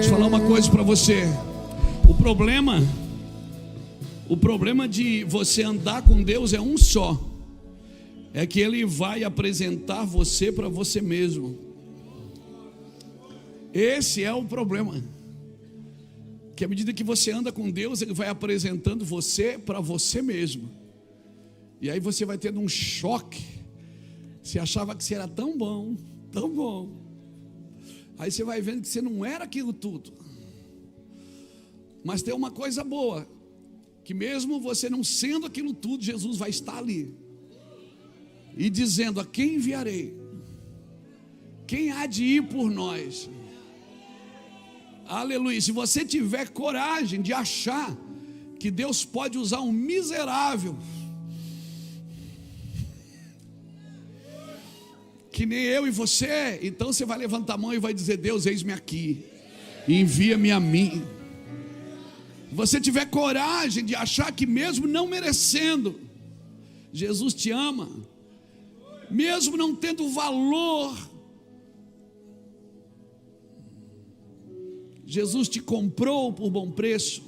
Deixa eu falar uma coisa para você. O problema de você andar com Deus é um só. É que Ele vai apresentar você para você mesmo. Esse é o problema. Que à medida que você anda com Deus, Ele vai apresentando você para você mesmo. E aí você vai tendo um choque. Você achava que você era tão bom, tão bom. Aí você vai vendo que você não era aquilo tudo. Mas tem uma coisa boa, que mesmo você não sendo aquilo tudo, Jesus vai estar ali e dizendo: a quem enviarei? Quem há de ir por nós? Aleluia. Se você tiver coragem de achar que Deus pode usar um miserável, que nem eu e você, então você vai levantar a mão e vai dizer: Deus, eis-me aqui, envia-me a mim. Se você tiver coragem de achar que mesmo não merecendo, Jesus te ama, mesmo não tendo valor, Jesus te comprou por bom preço,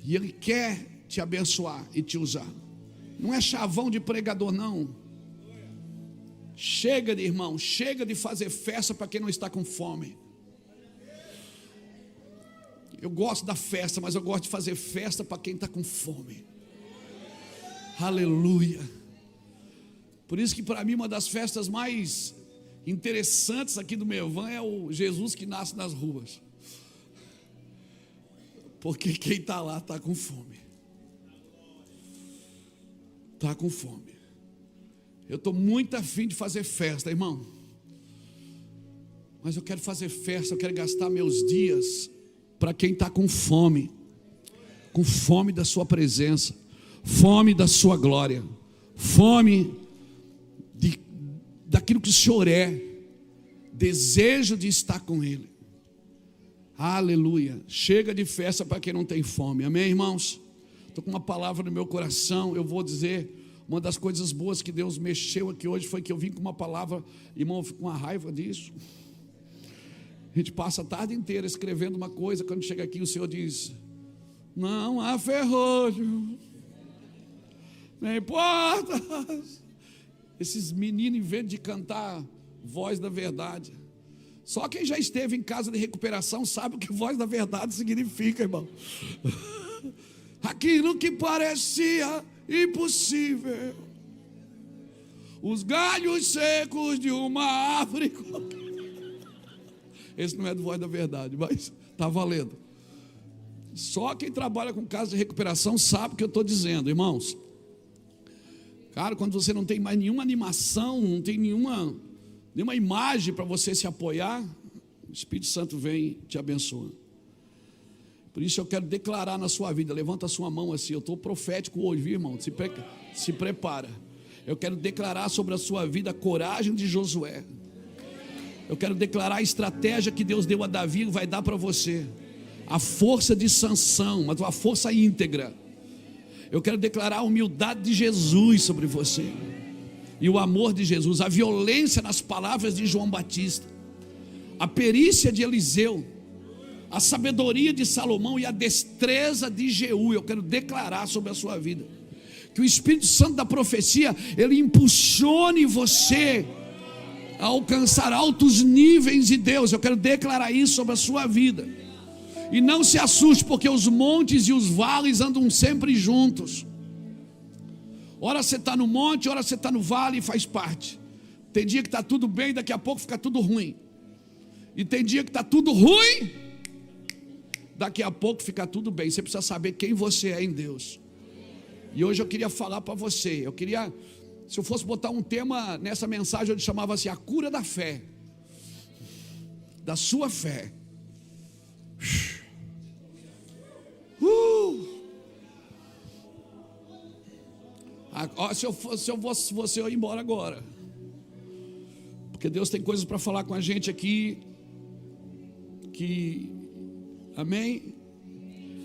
e Ele quer te abençoar e te usar. Não é chavão de pregador, não. Chega de irmão, chega de fazer festa para quem não está com fome. Eu gosto da festa, mas eu gosto de fazer festa para quem está com fome. Aleluia. Por isso que para mim uma das festas mais interessantes aqui do Mevan é o Jesus que nasce nas ruas. Porque quem está lá está com fome. Está com fome. Eu estou muito afim de fazer festa, irmão. Mas eu quero fazer festa, eu quero gastar meus dias para quem está com fome da sua presença, fome da sua glória, fome daquilo que o Senhor é, desejo de estar com Ele. Aleluia. Chega de festa para quem não tem fome, amém, irmãos? Estou com uma palavra no meu coração. Eu vou dizer, uma das coisas boas que Deus mexeu aqui hoje foi que eu vim com uma palavra. Irmão, eu fico com uma raiva disso. A gente passa a tarde inteira escrevendo uma coisa, quando chega aqui o Senhor diz: não há ferrolho, nem portas. Esses meninos, em vez de cantar voz da verdade, só quem já esteve em casa de recuperação sabe o que voz da verdade significa, irmão. Aquilo que parecia impossível, os galhos secos de uma árvore. Esse não é do voz da verdade, mas está valendo. Só quem trabalha com casa de recuperação sabe o que eu estou dizendo, irmãos. Cara, quando você não tem mais nenhuma animação, não tem nenhuma imagem para você se apoiar, o Espírito Santo vem e te abençoa. Por isso eu quero declarar na sua vida. Levanta a sua mão assim. Eu estou profético hoje, viu, irmão? Se prepara. Eu quero declarar sobre a sua vida a coragem de Josué. Eu quero declarar a estratégia que Deus deu a Davi e vai dar para você. A força de Sansão, mas uma força íntegra. Eu quero declarar a humildade de Jesus sobre você. E o amor de Jesus. A violência nas palavras de João Batista. A perícia de Eliseu. A sabedoria de Salomão e a destreza de Jeú. Eu quero declarar sobre a sua vida. Que o Espírito Santo da profecia, ele impulsione você a alcançar altos níveis de Deus. Eu quero declarar isso sobre a sua vida. E não se assuste, porque os montes e os vales andam sempre juntos. Ora você está no monte, ora você está no vale, e faz parte. Tem dia que está tudo bem, daqui a pouco fica tudo ruim. E tem dia que está tudo ruim, daqui a pouco fica tudo bem. Você precisa saber quem você é em Deus. E hoje eu queria falar para você. Se eu fosse botar um tema nessa mensagem, eu chamava assim: a cura da fé. Da sua fé. Se eu fosse você, eu ia embora agora. Porque Deus tem coisas para falar com a gente aqui. Amém?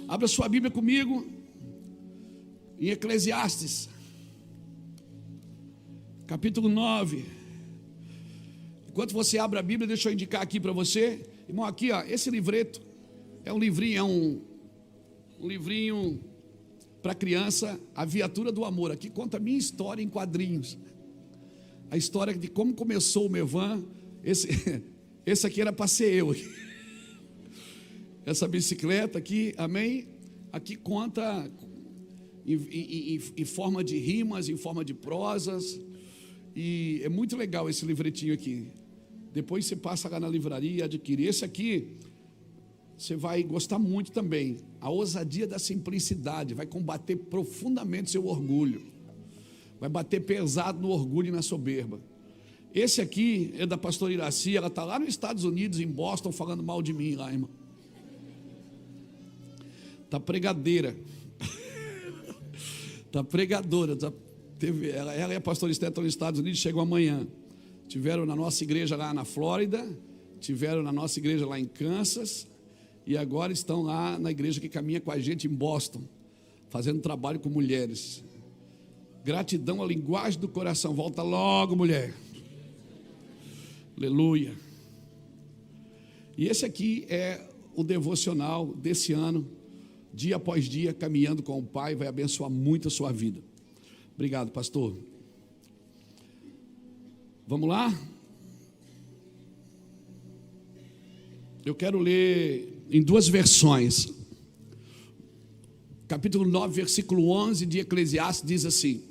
Abra sua Bíblia comigo. Em Eclesiastes. Capítulo 9. Enquanto você abre a Bíblia, deixa eu indicar aqui para você. Irmão, aqui, ó, esse livreto é um livrinho para criança, A Viatura do Amor. Aqui conta a minha história em quadrinhos. A história de como começou o Mevan. Esse aqui era para ser eu. Essa bicicleta aqui, amém? Aqui conta em forma de rimas, em forma de prosas. E é muito legal esse livretinho aqui. Depois você passa lá na livraria e adquire. Esse aqui você vai gostar muito também. A ousadia da simplicidade vai combater profundamente seu orgulho. Vai bater pesado no orgulho e na soberba. Esse aqui é da pastora Iraci. Ela está lá nos Estados Unidos, em Boston, falando mal de mim lá, irmão. Está pregadeira. Está pregadora. Ela e a pastora Esther estão nos Estados Unidos, chegam amanhã. Tiveram na nossa igreja lá na Flórida, tiveram na nossa igreja lá em Kansas, e agora estão lá na igreja que caminha com a gente em Boston, fazendo trabalho com mulheres. Gratidão à linguagem do coração. Volta logo, mulher. Aleluia. E esse aqui é o devocional desse ano, dia após dia, caminhando com o Pai. Vai abençoar muito a sua vida. Obrigado, pastor. Vamos lá? Eu quero ler em duas versões. Capítulo 9, versículo 11 de Eclesiastes diz assim: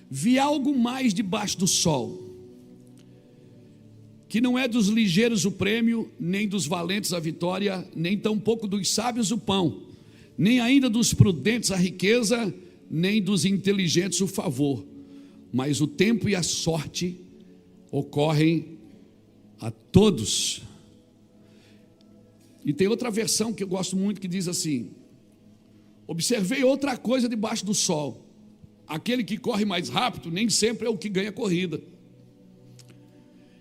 vi algo mais debaixo do sol, que não é dos ligeiros o prêmio, nem dos valentes a vitória, nem tampouco dos sábios o pão, nem ainda dos prudentes a riqueza, nem dos inteligentes o favor, mas o tempo e a sorte ocorrem a todos. E tem outra versão que eu gosto muito, que diz assim: observei outra coisa debaixo do sol, aquele que corre mais rápido nem sempre é o que ganha a corrida,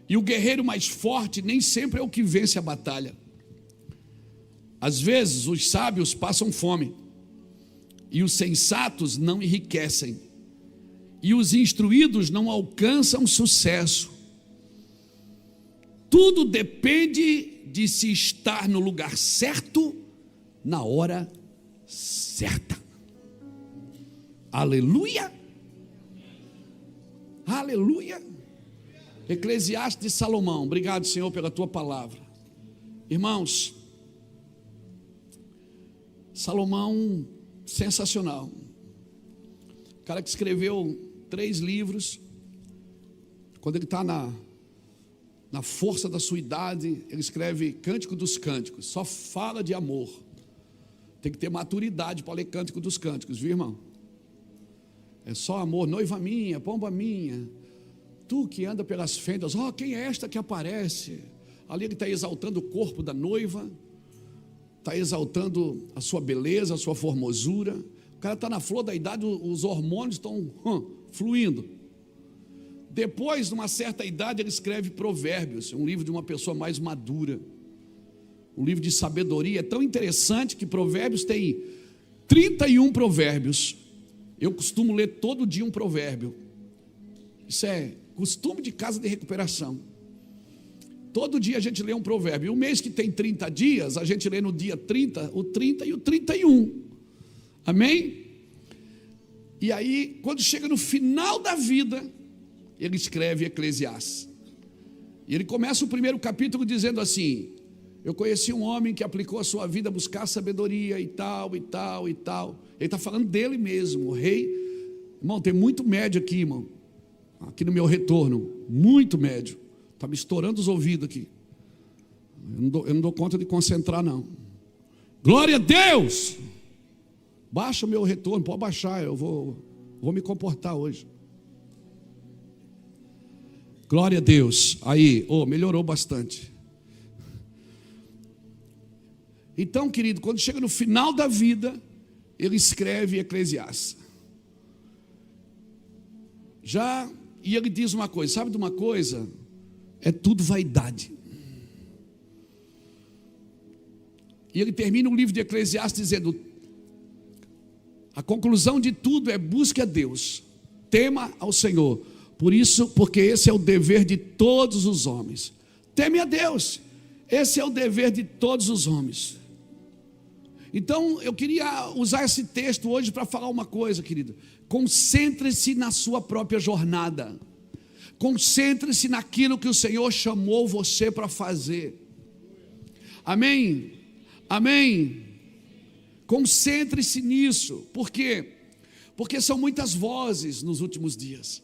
e o guerreiro mais forte nem sempre é o que vence a batalha. Às vezes os sábios passam fome, e os sensatos não enriquecem, e os instruídos não alcançam sucesso. Tudo depende de se estar no lugar certo, na hora certa. Aleluia! Aleluia! Eclesiastes de Salomão. Obrigado, Senhor, pela tua palavra. Irmãos, Salomão, sensacional. O cara que escreveu 3 livros. Quando ele está na força da sua idade, ele escreve Cântico dos Cânticos. Só fala de amor. Tem que ter maturidade para ler Cântico dos Cânticos, viu, irmão? É só amor. Noiva minha, pomba minha, tu que anda pelas fendas, quem é esta que aparece? Ali ele está exaltando o corpo da noiva, está exaltando a sua beleza, a sua formosura. O cara está na flor da idade, os hormônios estão fluindo. Depois, numa certa idade, ele escreve Provérbios, um livro de uma pessoa mais madura, um livro de sabedoria. É tão interessante que Provérbios tem 31 provérbios. Eu costumo ler todo dia um provérbio. Isso é costume de casa de recuperação. Todo dia a gente lê um provérbio. E um mês que tem 30 dias, a gente lê no dia 30, o 30 e o 31. Amém? E aí, quando chega no final da vida, ele escreve Eclesiastes. E ele começa o primeiro capítulo dizendo assim: eu conheci um homem que aplicou a sua vida a buscar sabedoria e tal, e tal, e tal. Ele está falando dele mesmo, o rei. Irmão, tem muito médio aqui, irmão. Aqui no meu retorno, muito médio. Está me estourando os ouvidos aqui. Eu não dou conta de concentrar, não. Glória a Deus! Baixa o meu retorno, pode baixar, eu vou me comportar hoje. Glória a Deus. Aí, melhorou bastante. Então, querido, quando chega no final da vida, ele escreve Eclesiastes. E ele diz uma coisa, sabe de uma coisa? É tudo vaidade. E ele termina o livro de Eclesiastes dizendo: a conclusão de tudo é busque a Deus, tema ao Senhor. Por isso, porque esse é o dever de todos os homens. Teme a Deus. Esse é o dever de todos os homens. Então, eu queria usar esse texto hoje para falar uma coisa, querido. Concentre-se na sua própria jornada. Concentre-se naquilo que o Senhor chamou você para fazer. Amém? Amém? Concentre-se nisso. Por quê? Porque são muitas vozes nos últimos dias.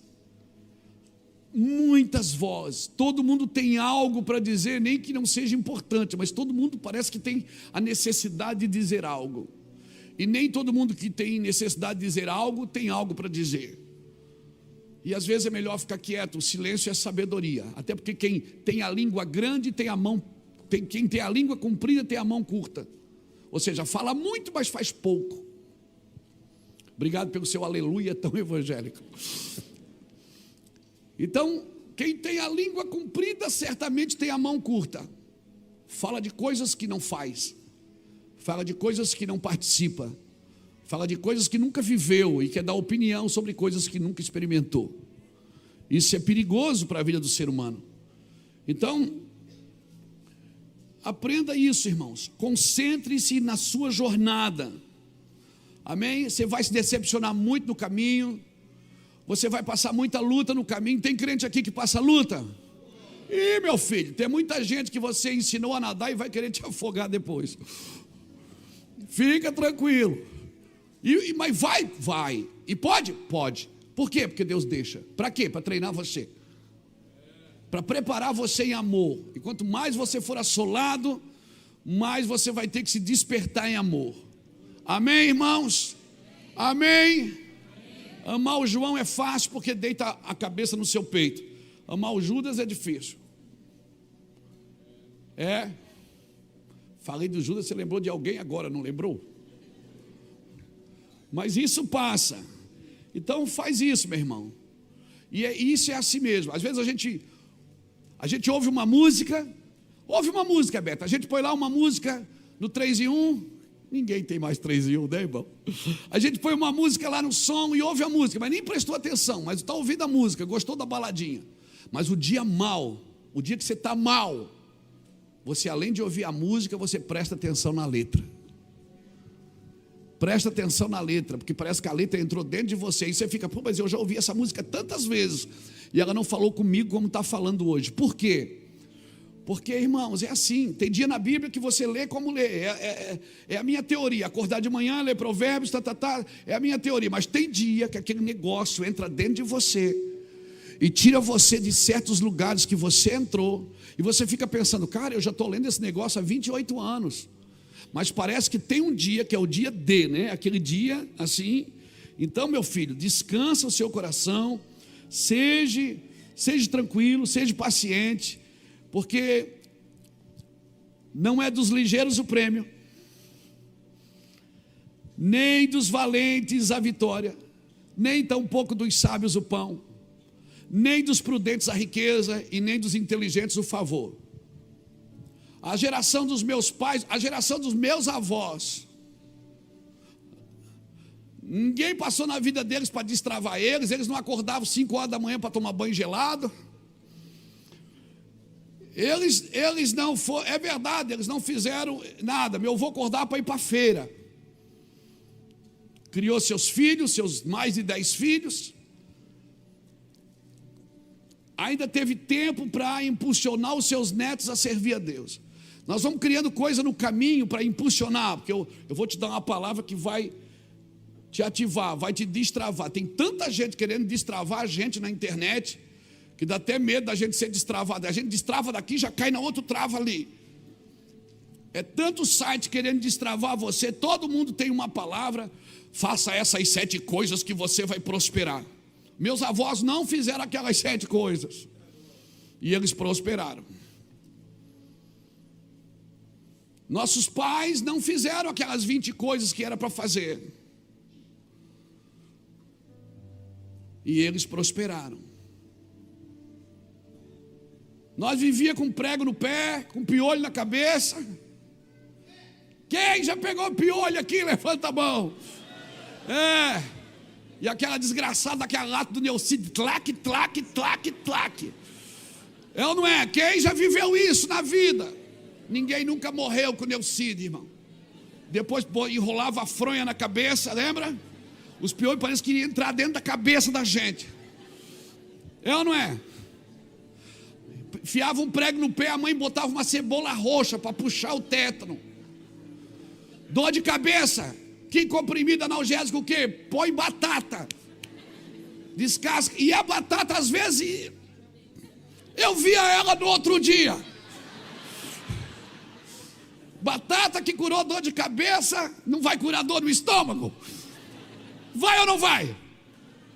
Muitas vozes. Todo mundo tem algo para dizer, nem que não seja importante, mas todo mundo parece que tem a necessidade de dizer algo. E nem todo mundo que tem necessidade de dizer algo tem algo para dizer. E às vezes é melhor ficar quieto. O silêncio é sabedoria. Até porque quem tem a língua grande tem a mão, quem tem a língua comprida tem a mão curta. Ou seja, fala muito, mas faz pouco. Obrigado pelo seu aleluia tão evangélico. Então, quem tem a língua comprida certamente tem a mão curta. Fala de coisas que não faz. Fala de coisas que não participa. Fala de coisas que nunca viveu e quer dar opinião sobre coisas que nunca experimentou. Isso é perigoso para a vida do ser humano. Então, aprenda isso, irmãos. Concentre-se na sua jornada. Amém? Você vai se decepcionar muito no caminho. Você vai passar muita luta no caminho. Tem crente aqui que passa luta? Ih, meu filho, tem muita gente que você ensinou a nadar e vai querer te afogar depois. Fica tranquilo. Mas vai. E pode? Pode. Por quê? Porque Deus deixa. Para quê? Para treinar você. Para preparar você em amor. E quanto mais você for assolado, mais você vai ter que se despertar em amor. Amém, irmãos? Amém? Amar o João é fácil porque deita a cabeça no seu peito. Amar o Judas é difícil. Falei do Judas, você lembrou de alguém agora, não lembrou? Mas isso passa. Então faz isso, meu irmão. Isso é assim mesmo. Às vezes a gente ouve uma música. Beto. A gente põe lá uma música no 3 em 1. Ninguém tem mais 3 em 1, né, irmão? A gente põe uma música lá no som e ouve a música, mas nem prestou atenção, mas está ouvindo a música, gostou da baladinha. Mas o dia que você está mal, você além de ouvir a música, você presta atenção na letra. Presta atenção na letra, porque parece que a letra entrou dentro de você, e você fica, mas eu já ouvi essa música tantas vezes, e ela não falou comigo como está falando hoje. Por quê? Porque, irmãos, é assim, tem dia na Bíblia que você lê como lê, é a minha teoria, acordar de manhã, ler provérbios, é a minha teoria, mas tem dia que aquele negócio entra dentro de você, e tira você de certos lugares que você entrou, e você fica pensando, cara, eu já estou lendo esse negócio há 28 anos, mas parece que tem um dia que é o dia D, né? Aquele dia assim. Então, meu filho, descansa o seu coração, seja tranquilo, seja paciente, porque não é dos ligeiros o prêmio, nem dos valentes a vitória, nem tampouco dos sábios o pão, nem dos prudentes a riqueza, e nem dos inteligentes o favor. A geração dos meus pais, a geração dos meus avós, ninguém passou na vida deles para destravar eles não acordavam 5 horas da manhã para tomar banho gelado. Eles não foram, é verdade, eles não fizeram nada. Meu avô acordava para ir para a feira, criou seus filhos, seus mais de 10 filhos, ainda teve tempo para impulsionar os seus netos a servir a Deus. Nós vamos criando coisa no caminho para impulsionar, porque eu vou te dar uma palavra que vai te ativar, vai te destravar. Tem tanta gente querendo destravar a gente na internet, que dá até medo da gente ser destravado. A gente destrava daqui, já cai na outra trava ali. É tanto site querendo destravar você, todo mundo tem uma palavra, faça essas 7 coisas que você vai prosperar. Meus avós não fizeram aquelas 7 coisas, e eles prosperaram. Nossos pais não fizeram aquelas 20 coisas que era para fazer, e eles prosperaram. Nós vivíamos com prego no pé, com piolho na cabeça, Quem já pegou piolho aqui? Levanta a mão. E aquela desgraçada, aquela lata do Neucid, tlac, tlac, tlac, tlac. É ou não é? Quem já viveu isso na vida? Ninguém nunca morreu com Neucid, irmão. Depois enrolava a fronha na cabeça, lembra? Os piolhos parecem que iriam entrar dentro da cabeça da gente. É ou não é? Fiava um prego no pé, a mãe botava uma cebola roxa para puxar o tétano. Dor de cabeça, que comprimido analgésico o quê? Põe batata, descasca. E a batata às vezes eu via ela no outro dia. Batata que curou dor de cabeça, não vai curar dor no estômago? Vai ou não vai?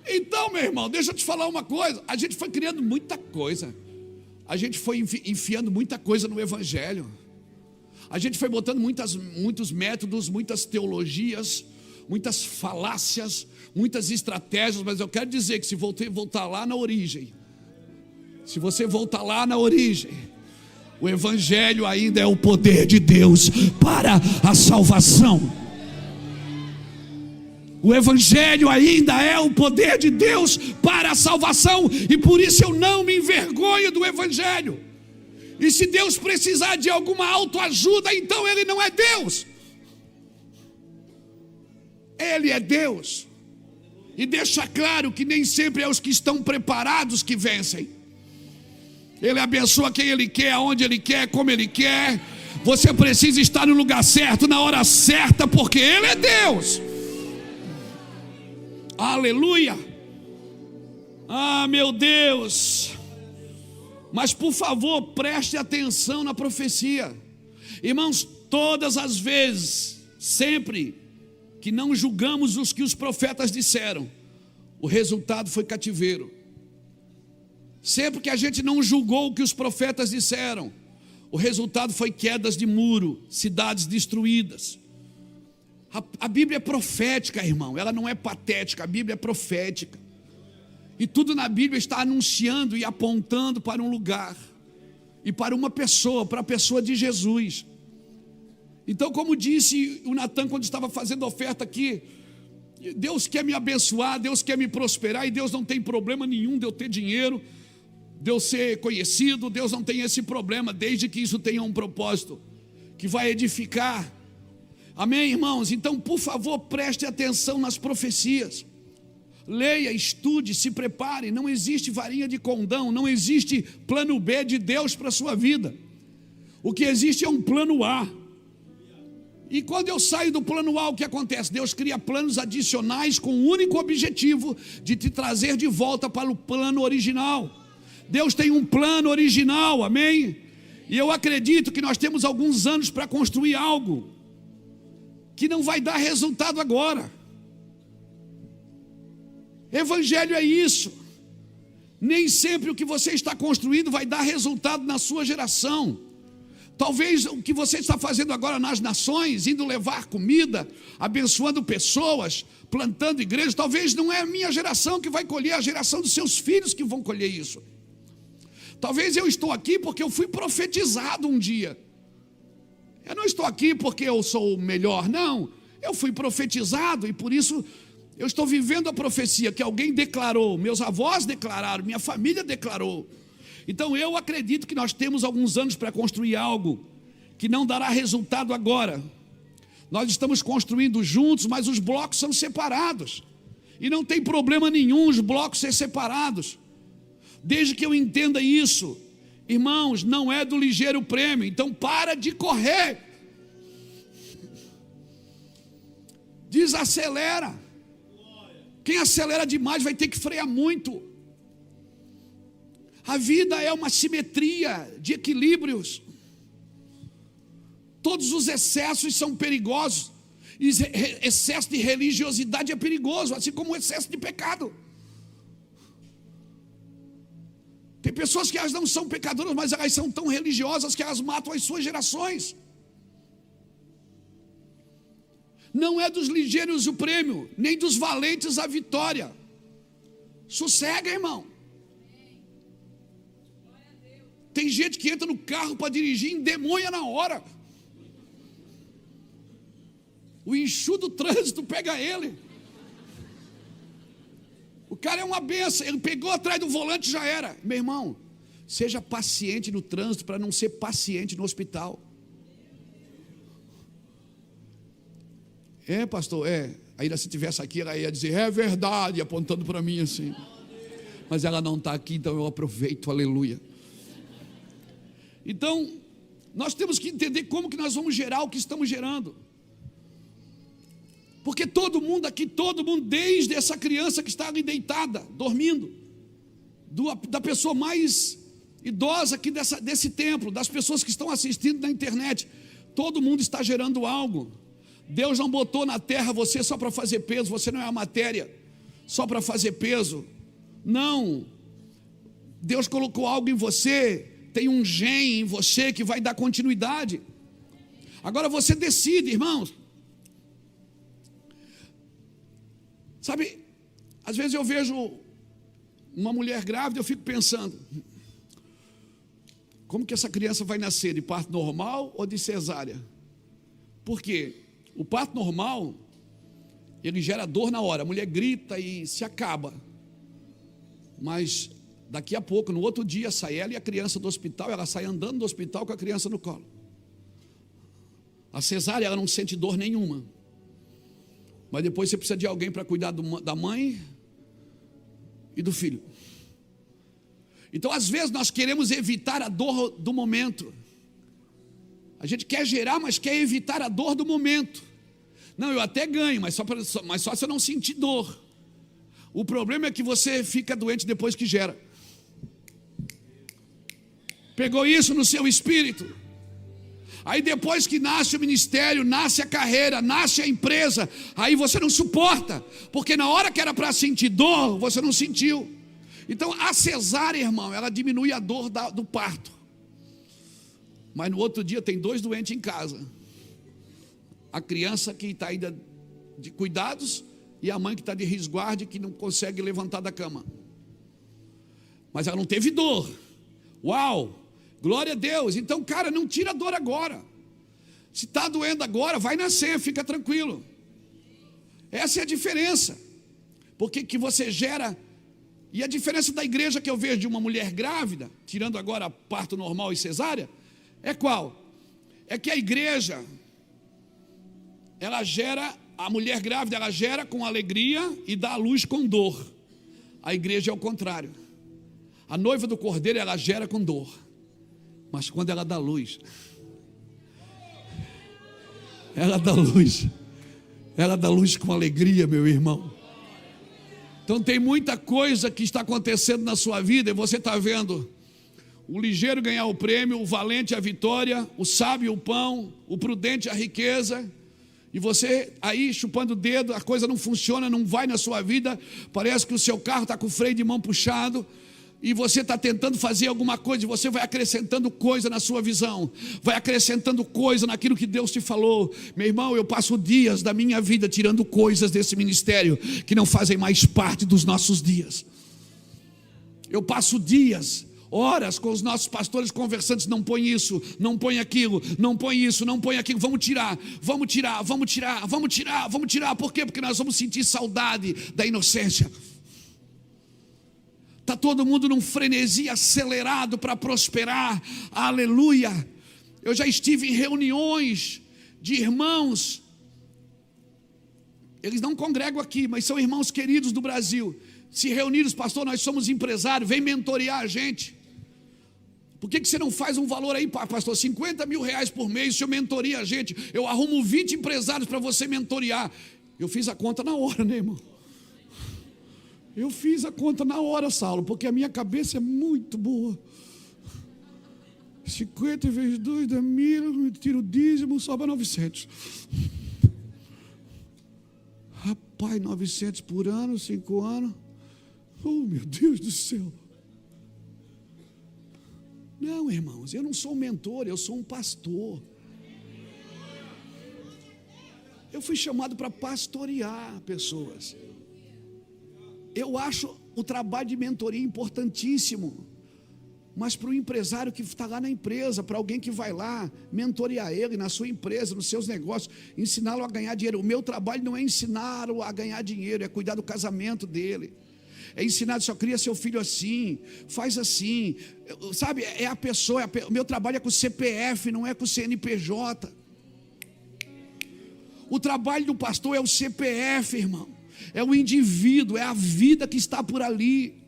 Então, meu irmão, deixa eu te falar uma coisa. A gente foi criando muita coisa. A gente foi enfiando muita coisa no Evangelho. A gente foi botando muitos métodos, muitas teologias, muitas falácias, muitas estratégias. Mas eu quero dizer que se você voltar lá na origem, o Evangelho ainda é o poder de Deus para a salvação. O Evangelho ainda é o poder de Deus para a salvação. E por isso eu não me envergonho do Evangelho. E se Deus precisar de alguma autoajuda, então Ele não é Deus. Ele é Deus. E deixa claro que nem sempre é os que estão preparados que vencem. Ele abençoa quem Ele quer, aonde Ele quer, como Ele quer. Você precisa estar no lugar certo, na hora certa, porque Ele é Deus. Aleluia. Ah, meu Deus. Mas por favor, preste atenção na profecia. Irmãos, todas as vezes, sempre que não julgamos os que os profetas disseram, o resultado foi cativeiro. Sempre que a gente não julgou o que os profetas disseram, o resultado foi quedas de muro, cidades destruídas. A Bíblia é profética, irmão, ela não é patética, a Bíblia é profética. E tudo na Bíblia está anunciando e apontando para um lugar e para uma pessoa, para a pessoa de Jesus. Então, como disse o Natan quando estava fazendo oferta aqui, Deus quer me abençoar, Deus quer me prosperar, e Deus não tem problema nenhum de eu ter dinheiro, de eu ser conhecido. Deus não tem esse problema, desde que isso tenha um propósito que vai edificar. Amém, irmãos? Então, por favor, preste atenção nas profecias. Leia, estude, se prepare. Não existe varinha de condão, não existe plano B de Deus para a sua vida. O que existe é um plano A. E quando eu saio do plano A, o que acontece? Deus cria planos adicionais com o único objetivo de te trazer de volta para o plano original. Deus tem um plano original, amém? E eu acredito que nós temos alguns anos para construir algo que não vai dar resultado agora. Evangelho é isso. Nem sempre o que você está construindo vai dar resultado na sua geração. Talvez o que você está fazendo agora nas nações, indo levar comida, abençoando pessoas, plantando igrejas, talvez não é a minha geração que vai colher, a geração dos seus filhos que vão colher isso. Talvez eu estou aqui porque eu fui profetizado um dia. Eu não estou aqui porque eu sou o melhor, não. Eu fui profetizado e por isso eu estou vivendo a profecia que alguém declarou, meus avós declararam, minha família declarou. Então eu acredito que nós temos alguns anos para construir algo que não dará resultado agora. Nós estamos construindo juntos, mas os blocos são separados. E não tem problema nenhum os blocos ser separados. Desde que eu entenda isso, irmãos, não é do ligeiro prêmio. Então para de correr. Desacelera. Quem acelera demais vai ter que frear muito. A vida é uma simetria de equilíbrios. Todos os excessos são perigosos. Excesso de religiosidade é perigoso, assim como o excesso de pecado. Tem pessoas que elas não são pecadoras, mas elas são tão religiosas que elas matam as suas gerações. Não é dos ligeiros o prêmio, nem dos valentes a vitória. Sossega, irmão. Tem gente que entra no carro para dirigir e endemonha na hora. O enxu do trânsito pega ele. O cara é uma benção, ele pegou atrás do volante e já era. Meu irmão, seja paciente no trânsito para não ser paciente no hospital. É, pastor, é. Ainda se tivesse aqui, ela ia dizer, é verdade, apontando para mim assim. Mas ela não está aqui, então eu aproveito, aleluia. Então, nós temos que entender como que nós vamos gerar o que estamos gerando. Porque todo mundo aqui, desde essa criança que está ali deitada, dormindo, da pessoa mais idosa aqui desse templo, das pessoas que estão assistindo na internet, todo mundo está gerando algo. Deus não botou na terra você só para fazer peso, você não é a matéria só para fazer peso. Não, Deus colocou algo em você, tem um gene em você que vai dar continuidade. Agora você decide, irmãos. Sabe, às vezes eu vejo uma mulher grávida, eu fico pensando, como que essa criança vai nascer, de parto normal ou de cesárea? Por quê? O parto normal, ele gera dor na hora, a mulher grita e se acaba. Mas daqui a pouco, no outro dia, sai ela e a criança do hospital, ela sai andando do hospital com a criança no colo. A cesárea, ela não sente dor nenhuma. Mas depois você precisa de alguém para cuidar da mãe e do filho. Então, às vezes, nós queremos evitar a dor do momento. A gente quer gerar, mas quer evitar a dor do momento. Não, eu até ganho, mas só se eu não sentir dor. O problema é que você fica doente depois que gera. Pegou isso no seu espírito? Aí depois que nasce o ministério, nasce a carreira, nasce a empresa, aí você não suporta, porque na hora que era para sentir dor, você não sentiu. Então a cesárea, irmão, ela diminui a dor do parto. Mas no outro dia tem 2 doentes em casa. A criança que está ainda de cuidados e a mãe que está de resguardo e que não consegue levantar da cama. Mas ela não teve dor. Uau! Glória a Deus. Então, cara, não tira a dor agora. Se está doendo agora, vai nascer, fica tranquilo. Essa é a diferença. Porque que você gera. E a diferença da igreja que eu vejo de uma mulher grávida, tirando agora parto normal e cesárea, é qual? É que a igreja, ela gera, a mulher grávida, ela gera com alegria e dá à luz com dor. A igreja é o contrário. A noiva do cordeiro, ela gera com dor. Mas quando ela dá luz, ela dá luz com alegria, meu irmão. Então tem muita coisa que está acontecendo na sua vida e você está vendo o ligeiro ganhar o prêmio, o valente a vitória, o sábio o pão, o prudente a riqueza, e você aí chupando o dedo, a coisa não funciona, não vai na sua vida, parece que o seu carro está com o freio de mão puxado, e você está tentando fazer alguma coisa, e você vai acrescentando coisa na sua visão, vai acrescentando coisa naquilo que Deus te falou. Meu irmão, eu passo dias da minha vida tirando coisas desse ministério que não fazem mais parte dos nossos dias. Eu passo dias, horas com os nossos pastores conversantes, não põe isso, não põe aquilo, não põe isso, não põe aquilo, vamos tirar, por quê? Porque nós vamos sentir saudade da inocência. Está todo mundo num frenesi acelerado para prosperar, aleluia. Eu já estive em reuniões de irmãos, eles não congregam aqui, mas são irmãos queridos do Brasil, se reuniram, pastor, nós somos empresários, vem mentorear a gente. Por que você não faz um valor aí, pastor, 50 mil reais por mês, se eu mentoria a gente, eu arrumo 20 empresários para você mentorear. Eu fiz a conta na hora, né, irmão? Eu fiz a conta na hora, Saulo, porque a minha cabeça é muito boa. 50 vezes 2 dá 1.000, tiro o dízimo, sobra 900. Rapaz, 900 por ano, 5 anos. Oh, meu Deus do céu. Não, irmãos, eu não sou um mentor, eu sou um pastor. Eu fui chamado para pastorear pessoas. Eu acho o trabalho de mentoria importantíssimo. Mas para o empresário que está lá na empresa, para alguém que vai lá mentorear ele na sua empresa, nos seus negócios, ensiná-lo a ganhar dinheiro. O meu trabalho não é ensiná-lo a ganhar dinheiro, é cuidar do casamento dele. É ensinar, só cria seu filho assim, faz assim, sabe, é a pessoa, o meu trabalho é com o CPF, não é com o CNPJ. O trabalho do pastor é o CPF, irmão, é o indivíduo, é a vida que está por ali.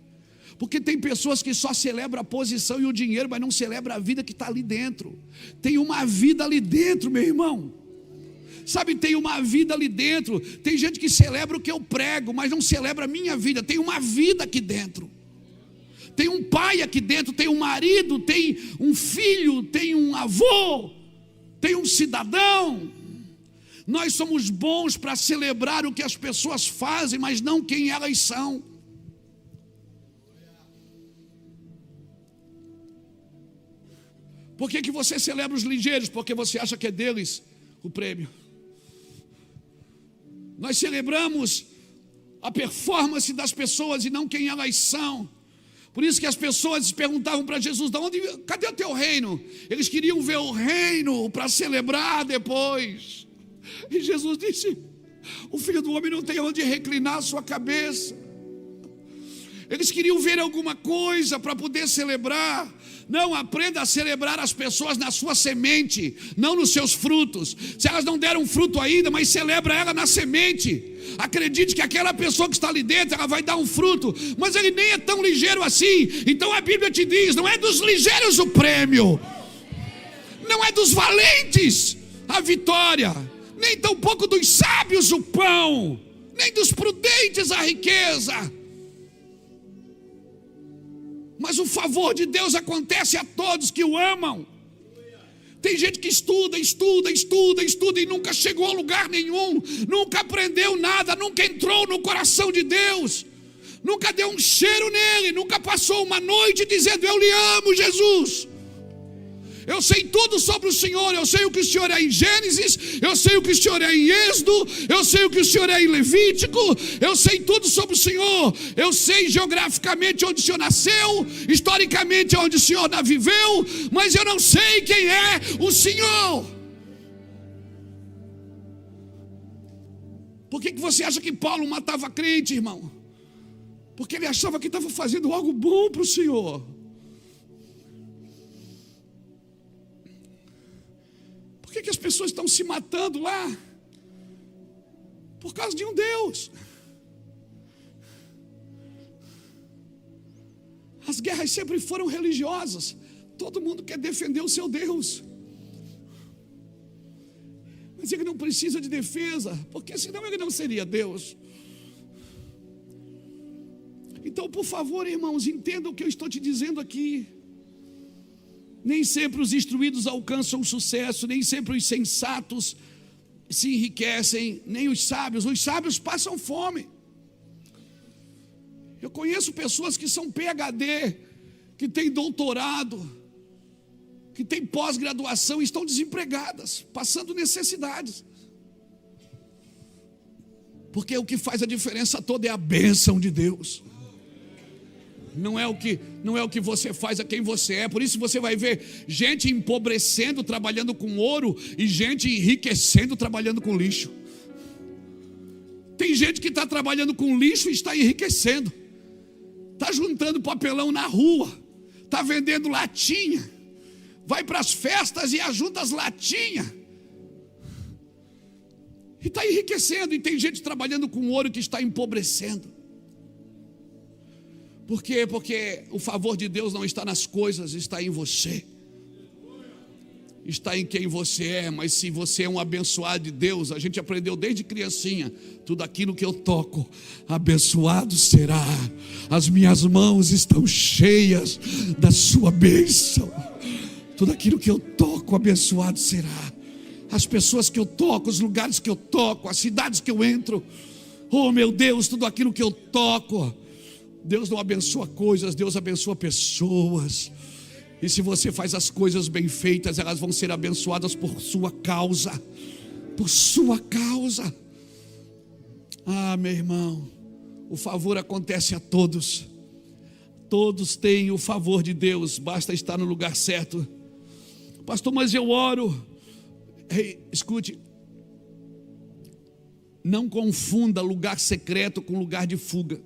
Porque tem pessoas que só celebram a posição e o dinheiro, mas não celebram a vida que está ali dentro. Tem uma vida ali dentro, meu irmão. Sabe, tem uma vida ali dentro. Tem gente que celebra o que eu prego, mas não celebra a minha vida. Tem uma vida aqui dentro. Tem um pai aqui dentro, tem um marido, tem um filho, tem um avô, tem um cidadão. Nós somos bons para celebrar o que as pessoas fazem, mas não quem elas são. Por que você celebra os ligeiros? Porque você acha que é deles o prêmio. Nós celebramos a performance das pessoas e não quem elas são. Por isso que as pessoas perguntavam para Jesus: cadê o teu reino? Eles queriam ver o reino para celebrar depois. E Jesus disse: o filho do homem não tem onde reclinar a sua cabeça. Eles queriam ver alguma coisa para poder celebrar. Não, aprenda a celebrar as pessoas na sua semente, não nos seus frutos. Se elas não deram fruto ainda, mas celebra ela na semente. Acredite que aquela pessoa que está ali dentro, ela vai dar um fruto. Mas ele nem é tão ligeiro assim. Então a Bíblia te diz: não é dos ligeiros o prêmio, não é dos valentes a vitória, nem tampouco dos sábios o pão, nem dos prudentes a riqueza. Mas o favor de Deus acontece a todos que o amam. Tem gente que estuda e nunca chegou a lugar nenhum, nunca aprendeu nada, nunca entrou no coração de Deus, nunca deu um cheiro nele, nunca passou uma noite dizendo: eu lhe amo, Jesus. Eu sei tudo sobre o Senhor, eu sei o que o Senhor é em Gênesis, eu sei o que o Senhor é em Êxodo, eu sei o que o Senhor é em Levítico, eu sei tudo sobre o Senhor, eu sei geograficamente onde o Senhor nasceu, historicamente onde o Senhor viveu, mas eu não sei quem é o Senhor. Por que você acha que Paulo matava crente, irmão? Porque ele achava que estava fazendo algo bom para o Senhor. Por que as pessoas estão se matando lá? Por causa de um Deus. As guerras sempre foram religiosas. Todo mundo quer defender o seu Deus. Mas ele não precisa de defesa, porque senão ele não seria Deus. Então, por favor, irmãos, entendam o que eu estou te dizendo aqui. Nem sempre os instruídos alcançam sucesso, nem sempre os sensatos se enriquecem, nem os sábios passam fome. Eu conheço pessoas que são PhD, que têm doutorado, que têm pós-graduação e estão desempregadas, passando necessidades. Porque o que faz a diferença toda é a bênção de Deus. Não é o que você faz, é quem você é. Por isso você vai ver gente empobrecendo trabalhando com ouro e gente enriquecendo trabalhando com lixo. Tem gente que está trabalhando com lixo e está enriquecendo. Está juntando papelão na rua, está vendendo latinha, vai para as festas e ajunta as latinhas e está enriquecendo. E tem gente trabalhando com ouro que está empobrecendo. Por quê? Porque o favor de Deus não está nas coisas, está em você. Está em quem você é. Mas se você é um abençoado de Deus, a gente aprendeu desde criancinha: tudo aquilo que eu toco, abençoado será. As minhas mãos estão cheias da sua bênção. Tudo aquilo que eu toco, abençoado será. As pessoas que eu toco, os lugares que eu toco, as cidades que eu entro, oh meu Deus, tudo aquilo que eu toco, Deus não abençoa coisas, Deus abençoa pessoas. E se você faz as coisas bem feitas, elas vão ser abençoadas por sua causa. Por sua causa. Ah, meu irmão, o favor acontece a todos. todos têm o favor de Deus, basta estar no lugar certo. Pastor, mas eu oro. Ei, escute, não confunda lugar secreto com lugar de fuga.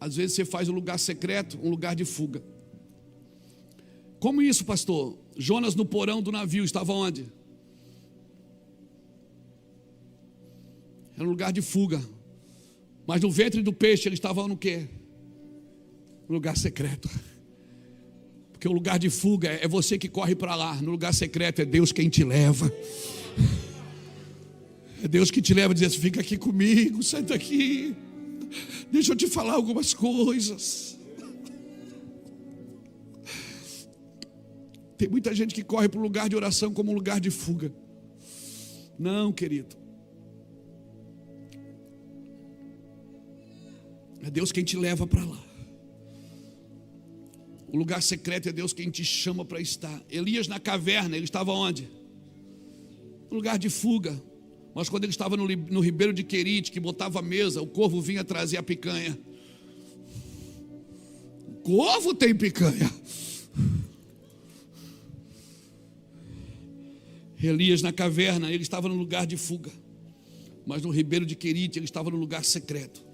Às vezes você faz o lugar secreto um lugar de fuga. Como isso, pastor? Jonas no porão do navio estava onde? Era um lugar de fuga. Mas no ventre do peixe ele estava no quê? No lugar secreto. Porque o lugar de fuga é você que corre para lá. No lugar secreto é Deus quem te leva. É Deus que te leva e diz assim: fica aqui comigo, sai daqui, deixa eu te falar algumas coisas. Tem muita gente que corre para o lugar de oração como um lugar de fuga. Não, querido. É Deus quem te leva para lá. O lugar secreto é Deus quem te chama para estar. Elias na caverna, ele estava onde? No lugar de fuga. Mas quando ele estava no ribeiro de Querite, que botava a mesa, o corvo vinha trazer a picanha. O corvo tem picanha. Elias na caverna, ele estava no lugar de fuga. Mas no ribeiro de Querite, ele estava no lugar secreto.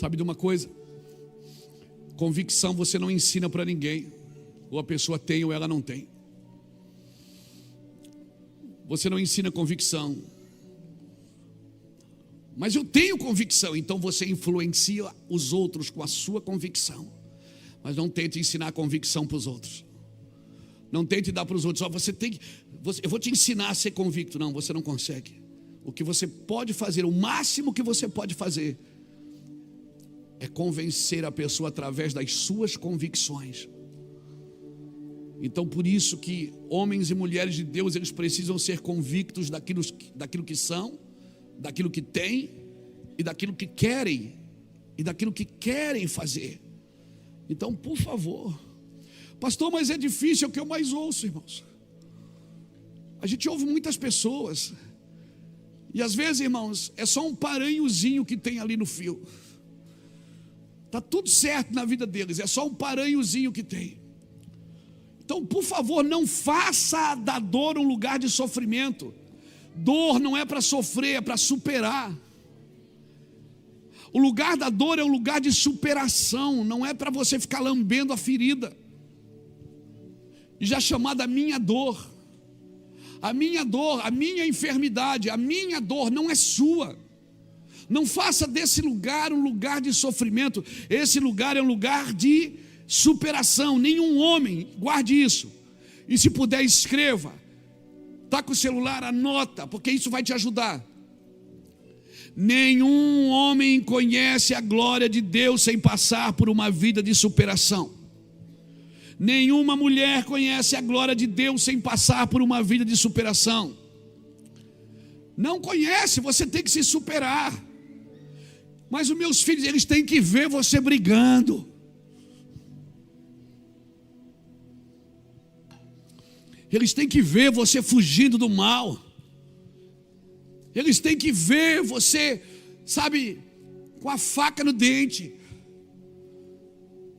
Sabe de uma coisa? Convicção você não ensina para ninguém. Ou a pessoa tem ou ela não tem. Você não ensina convicção. Mas eu tenho convicção. Então você influencia os outros com a sua convicção. Mas não tente ensinar convicção para os outros. Não tente dar para os outros. Eu vou te ensinar a ser convicto. Não, você não consegue. O que você pode fazer, o máximo que você pode fazer, é convencer a pessoa através das suas convicções. Então por isso que homens e mulheres de Deus, eles precisam ser convictos daquilo que são, daquilo que têm e daquilo que querem e daquilo que querem fazer. Então, por favor, pastor, mas é difícil, é o que eu mais ouço, irmãos. A gente ouve muitas pessoas e às vezes, irmãos, é só um paranhozinho que tem ali no fio. Está tudo certo na vida deles, é só um paranhozinho que tem. Então, por favor, não faça da dor um lugar de sofrimento. Dor não é para sofrer, é para superar. O lugar da dor é um lugar de superação, não é para você ficar lambendo a ferida. E já chamada minha dor. A minha dor, a minha enfermidade, a minha dor não é sua. Não faça desse lugar um lugar de sofrimento. Esse lugar é um lugar de superação. Nenhum homem, guarde isso. E se puder, escreva. Está com o celular, anota, porque isso vai te ajudar. Nenhum homem conhece a glória de Deus sem passar por uma vida de superação. Nenhuma mulher conhece a glória de Deus sem passar por uma vida de superação. Não conhece, você tem que se superar. Mas os meus filhos, eles têm que ver você brigando. Eles têm que ver você fugindo do mal. Eles têm que ver você, sabe, com a faca no dente.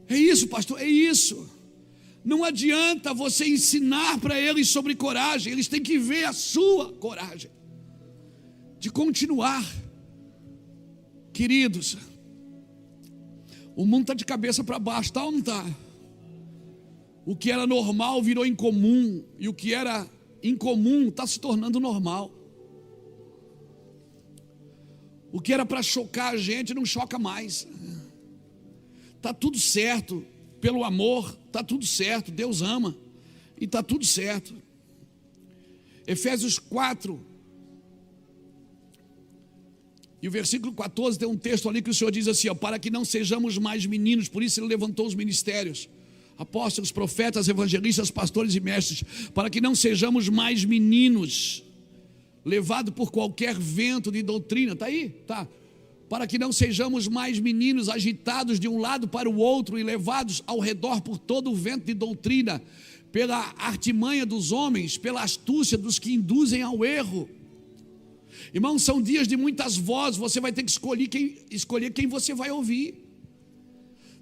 É isso, pastor, é isso. Não adianta você ensinar para eles sobre coragem. Eles têm que ver a sua coragem de continuar. Queridos, o mundo está de cabeça para baixo, está ou não está? O que era normal virou incomum, e o que era incomum está se tornando normal. O que era para chocar a gente não choca mais. Está tudo certo, pelo amor, está tudo certo, Deus ama, e está tudo certo. Efésios 4, e o versículo 14 tem um texto ali que o Senhor diz assim, ó, para que não sejamos mais meninos, por isso Ele levantou os ministérios, apóstolos, profetas, evangelistas, pastores e mestres, para que não sejamos mais meninos, levado por qualquer vento de doutrina. Está aí? Tá. Para que não sejamos mais meninos agitados de um lado para o outro e levados ao redor por todo o vento de doutrina, pela artimanha dos homens, pela astúcia dos que induzem ao erro. Irmão, são dias de muitas vozes, você vai ter que escolher quem você vai ouvir.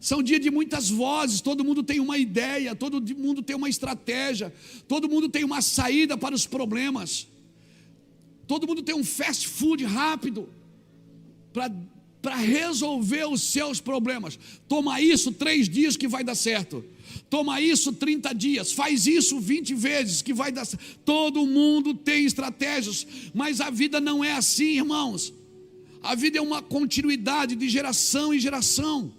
São dias de muitas vozes, todo mundo tem uma ideia, todo mundo tem uma estratégia, todo mundo tem uma saída para os problemas. Todo mundo tem um fast food rápido para resolver os seus problemas. Toma isso 3 dias que vai dar certo. Toma isso 30 dias. Faz isso 20 vezes que vai dar certo. Todo mundo tem estratégias, mas a vida não é assim, irmãos. A vida é uma continuidade de geração em geração.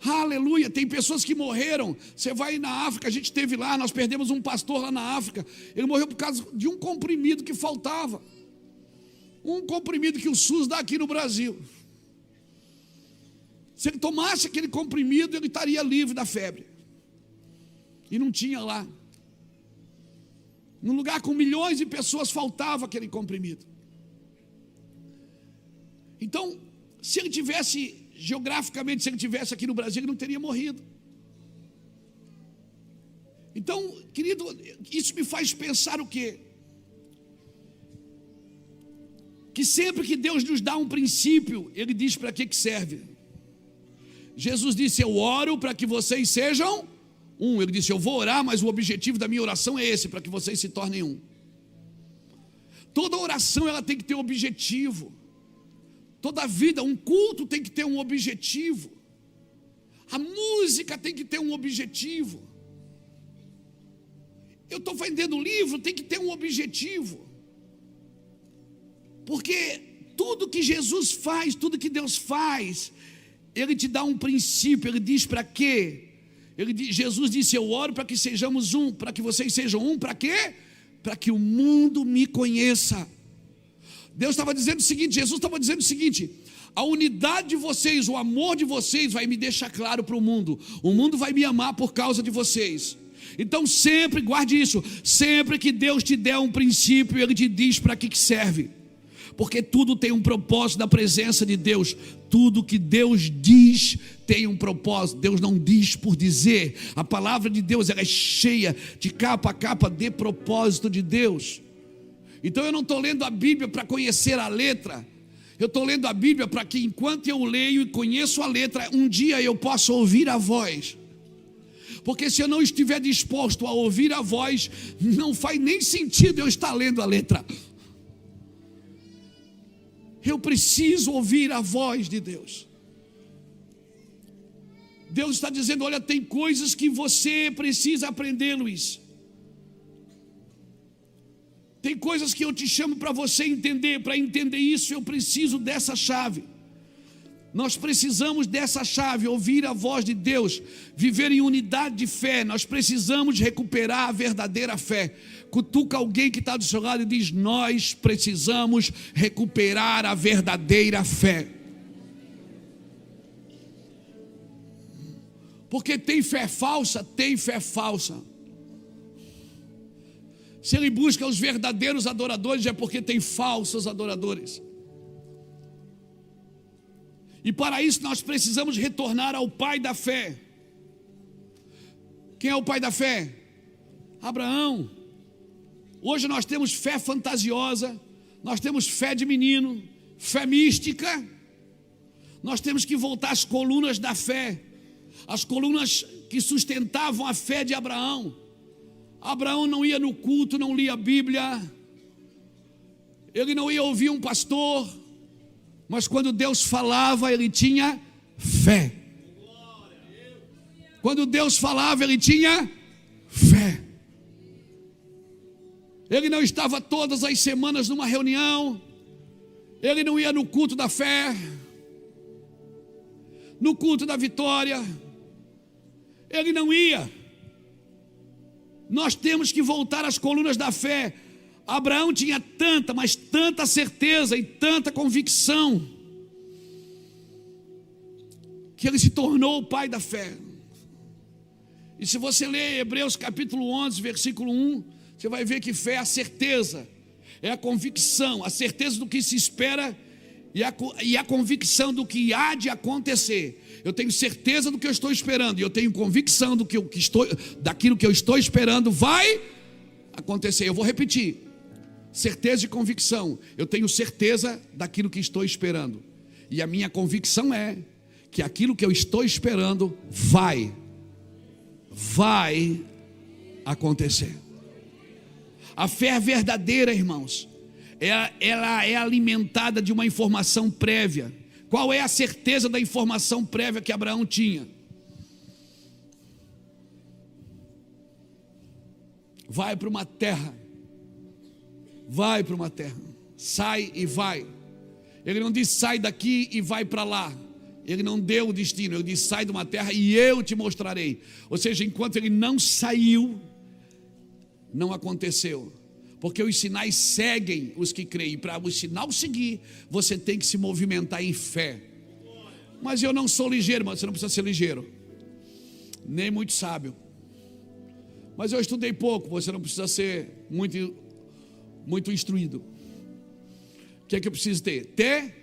Aleluia, tem pessoas que morreram. Você vai na África, a gente esteve lá, nós perdemos um pastor lá na África. Ele morreu por causa de um comprimido que faltava. Um comprimido que o SUS dá aqui no Brasil. Se ele tomasse aquele comprimido, ele estaria livre da febre. E não tinha lá. Num lugar com milhões de pessoas faltava aquele comprimido. Então, se ele tivesse, geograficamente, se ele tivesse aqui no Brasil, ele não teria morrido. Então, querido, isso me faz pensar o quê? Que sempre que Deus nos dá um princípio, Ele diz para que serve. Jesus disse: eu oro para que vocês sejam um. Ele disse: eu vou orar, mas o objetivo da minha oração é esse, para que vocês se tornem um. Toda oração ela tem que ter um objetivo. Toda vida, um culto tem que ter um objetivo. A música tem que ter um objetivo. Eu estou vendendo livro, tem que ter um objetivo. Porque tudo que Jesus faz, tudo que Deus faz, Ele te dá um princípio. Ele diz para quê? Jesus disse: eu oro para que sejamos um, para que vocês sejam um, para quê? Para que o mundo me conheça. Deus estava dizendo o seguinte, Jesus estava dizendo o seguinte: a unidade de vocês, o amor de vocês vai me deixar claro para o mundo vai me amar por causa de vocês. Então sempre, guarde isso, sempre que Deus te der um princípio, Ele te diz para que serve. Porque tudo tem um propósito na presença de Deus. Tudo que Deus diz tem um propósito. Deus não diz por dizer. A palavra de Deus ela é cheia de capa a capa de propósito de Deus. Então eu não estou lendo a Bíblia para conhecer a letra. Eu estou lendo a Bíblia para que enquanto eu leio e conheço a letra, um dia eu possa ouvir a voz. Porque se eu não estiver disposto a ouvir a voz, não faz nem sentido eu estar lendo a letra. Eu preciso ouvir a voz de Deus. Deus está dizendo: olha, tem coisas que você precisa aprender, Luiz. Tem coisas que eu te chamo para você entender. Para entender isso eu preciso dessa chave. Nós precisamos dessa chave, ouvir a voz de Deus, viver em unidade de fé. Nós precisamos recuperar a verdadeira fé. Cutuca alguém que está do seu lado e diz: nós precisamos recuperar a verdadeira fé. Porque tem fé falsa, tem fé falsa. Se ele busca os verdadeiros adoradores, é porque tem falsos adoradores. E para isso nós precisamos retornar ao pai da fé. Quem é o pai da fé? Abraão. Hoje nós temos fé fantasiosa, nós temos fé de menino, fé mística. Nós temos que voltar às colunas da fé, as colunas que sustentavam a fé de Abraão. Abraão não ia no culto, não lia a Bíblia, ele não ia ouvir um pastor, mas quando Deus falava, ele tinha fé. Quando Deus falava, ele tinha fé. Ele não estava todas as semanas numa reunião, ele não ia no culto da fé, no culto da vitória, ele não ia. Nós temos que voltar às colunas da fé. Abraão tinha tanta, mas tanta certeza e tanta convicção, que ele se tornou o pai da fé. E se você ler Hebreus capítulo 11, versículo 1, você vai ver que fé é a certeza, é a convicção, a certeza do que se espera e a convicção do que há de acontecer. Eu tenho certeza do que eu estou esperando e eu tenho convicção daquilo que eu estou esperando vai acontecer. Eu vou repetir. certeza e convicção. Eu tenho certeza daquilo que estou esperando. E a minha convicção é que aquilo que eu estou esperando vai acontecer. A fé verdadeira, irmãos, ela é alimentada de uma informação prévia. Qual é a certeza da informação prévia que Abraão tinha? Vai para uma terra. Vai para uma terra. Sai e vai. Ele não disse sai daqui e vai para lá. Ele não deu o destino. Ele disse sai de uma terra e eu te mostrarei. Ou seja, enquanto ele não saiu, não aconteceu. Porque os sinais seguem os que creem. Para o sinal seguir, você tem que se movimentar em fé. Mas eu não sou ligeiro, mas você não precisa ser ligeiro, nem muito sábio. Mas eu estudei pouco, você não precisa ser muito instruído. O que é que eu preciso ter? Ter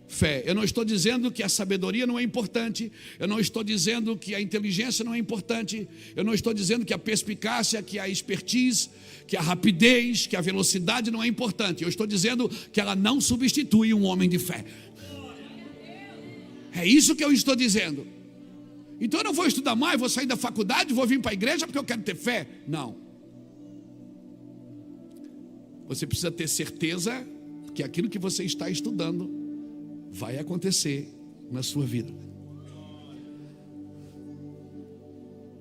fé. Eu não estou dizendo que a sabedoria não é importante, eu não estou dizendo que a inteligência não é importante, eu não estou dizendo que a perspicácia, que a expertise, que a rapidez, que a velocidade não é importante. Eu estou dizendo que ela não substitui um homem de fé. É isso que eu estou dizendo. Então eu não vou estudar mais, vou sair da faculdade, vou vir para a igreja porque eu quero ter fé. Não. Você precisa ter certeza que aquilo que você está estudando vai acontecer na sua vida.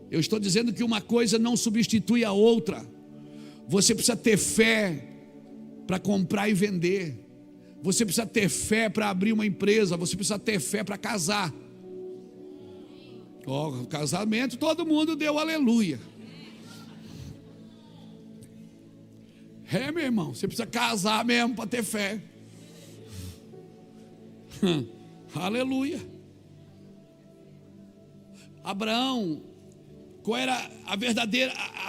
Eu estou dizendo que uma coisa não substitui a outra. Você precisa ter fé para comprar e vender. Você precisa ter fé para abrir uma empresa. Você precisa ter fé para casar. Casamento, todo mundo deu aleluia. Meu irmão, você precisa casar mesmo para ter fé. Aleluia. Abraão, qual era a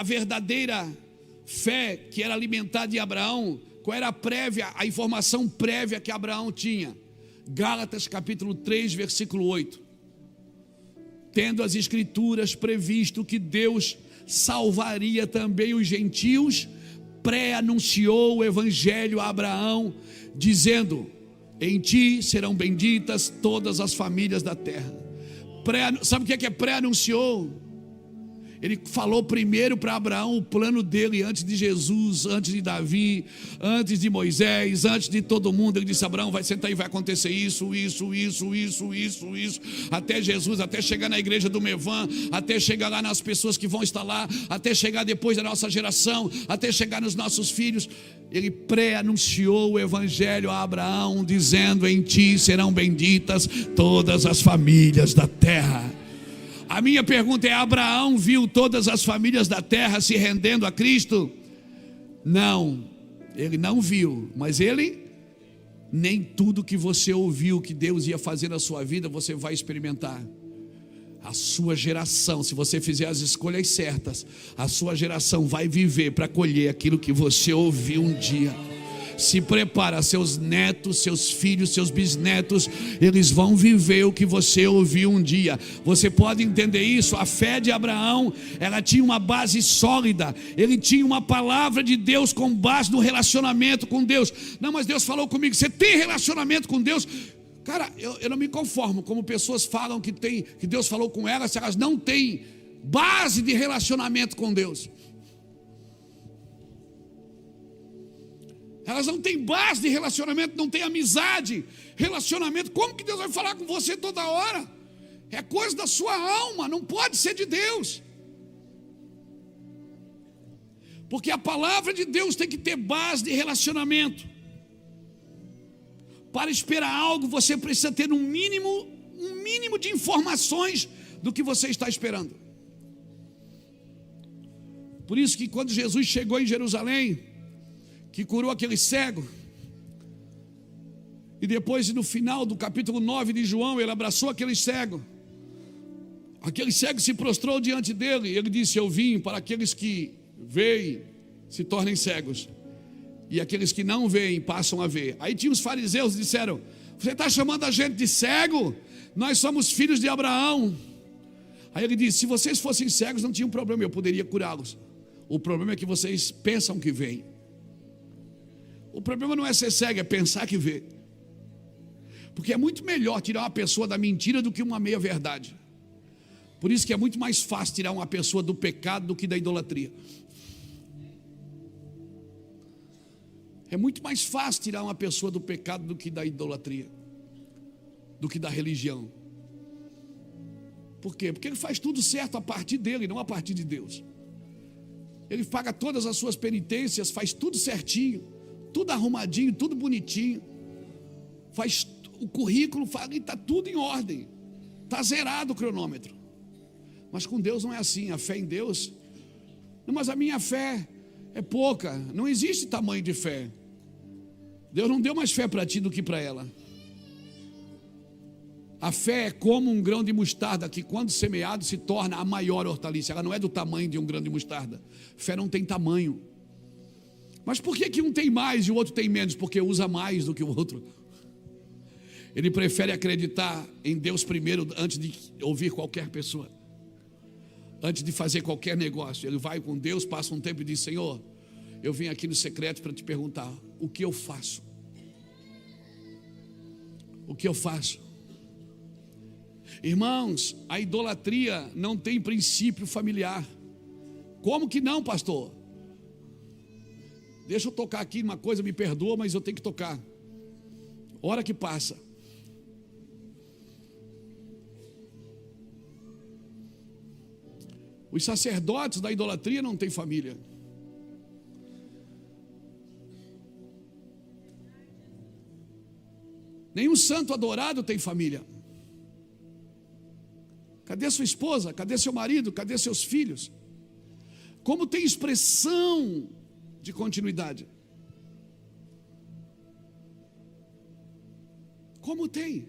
verdadeira fé que era alimentada em Abraão? Qual era a informação prévia que Abraão tinha? Gálatas capítulo 3, versículo 8. Tendo as escrituras previsto que Deus salvaria também os gentios, pré-anunciou o evangelho a Abraão, dizendo: em ti serão benditas todas as famílias da terra. Sabe o que é pré-anunciou? Ele falou primeiro para Abraão o plano dele antes de Jesus, antes de Davi, antes de Moisés, antes de todo mundo. Ele disse: Abraão, vai sentar e vai acontecer isso, até Jesus, até chegar na igreja do Mevan, até chegar lá nas pessoas que vão estar lá, até chegar depois da nossa geração, até chegar nos nossos filhos. Ele pré-anunciou o evangelho a Abraão, dizendo: em ti serão benditas todas as famílias da terra. A minha pergunta é: Abraão viu todas as famílias da terra se rendendo a Cristo? Não, ele não viu, mas nem tudo que você ouviu que Deus ia fazer na sua vida você vai experimentar. A sua geração, se você fizer as escolhas certas, a sua geração vai viver para colher aquilo que você ouviu um dia. Se prepara, seus netos, seus filhos, seus bisnetos, eles vão viver o que você ouviu um dia. Você pode entender isso? A fé de Abraão, ela tinha uma base sólida. Ele tinha uma palavra de Deus com base no relacionamento com Deus. Não, mas Deus falou comigo. Você tem relacionamento com Deus? Cara, eu não me conformo como pessoas falam que Deus falou com elas, se elas não têm base de relacionamento com Deus. Elas não têm base de relacionamento, não têm amizade, relacionamento. Como que Deus vai falar com você toda hora? É coisa da sua alma, não pode ser de Deus. Porque a palavra de Deus tem que ter base de relacionamento. Para esperar algo, você precisa ter um mínimo de informações do que você está esperando. Por isso que quando Jesus chegou em Jerusalém, que curou aquele cego, e depois no final do capítulo 9 de João, ele abraçou aquele cego se prostrou diante dele, e ele disse: eu vim para aqueles que veem se tornem cegos, e aqueles que não veem passam a ver. Aí tinha os fariseus que disseram: você está chamando a gente de cego? Nós somos filhos de Abraão. Aí ele disse: se vocês fossem cegos não tinha um problema, eu poderia curá-los. O problema é que vocês pensam que veem. O problema não é ser cego, é pensar que vê. Porque é muito melhor tirar uma pessoa da mentira do que uma meia verdade. Por isso que é muito mais fácil tirar uma pessoa do pecado do que da idolatria. É muito mais fácil tirar uma pessoa do pecado do que da idolatria, do que da religião. Por quê? Porque ele faz tudo certo a partir dele, não a partir de Deus. Ele paga todas as suas penitências, faz tudo certinho, tudo arrumadinho, tudo bonitinho. Faz o currículo, está tudo em ordem. Está zerado o cronômetro. Mas com Deus não é assim, a fé em Deus. Não, mas a minha fé é pouca, não existe tamanho de fé. Deus não deu mais fé para ti do que para ela. A fé é como um grão de mostarda que, quando semeado, se torna a maior hortaliça. Ela não é do tamanho de um grão de mostarda. Fé não tem tamanho. Mas por que um tem mais e o outro tem menos? Porque usa mais do que o outro. Ele prefere acreditar em Deus primeiro antes de ouvir qualquer pessoa, antes de fazer qualquer negócio. Ele vai com Deus, passa um tempo e diz: Senhor, eu vim aqui no secreto para te perguntar, o que eu faço? O que eu faço? Irmãos, a idolatria não tem princípio familiar. Como que não, pastor? Deixa eu tocar aqui uma coisa, me perdoa, mas eu tenho que tocar. Hora que passa. Os sacerdotes da idolatria não têm família. Nenhum santo adorado tem família. Cadê sua esposa? Cadê seu marido? Cadê seus filhos? Como tem expressão de continuidade? Como tem?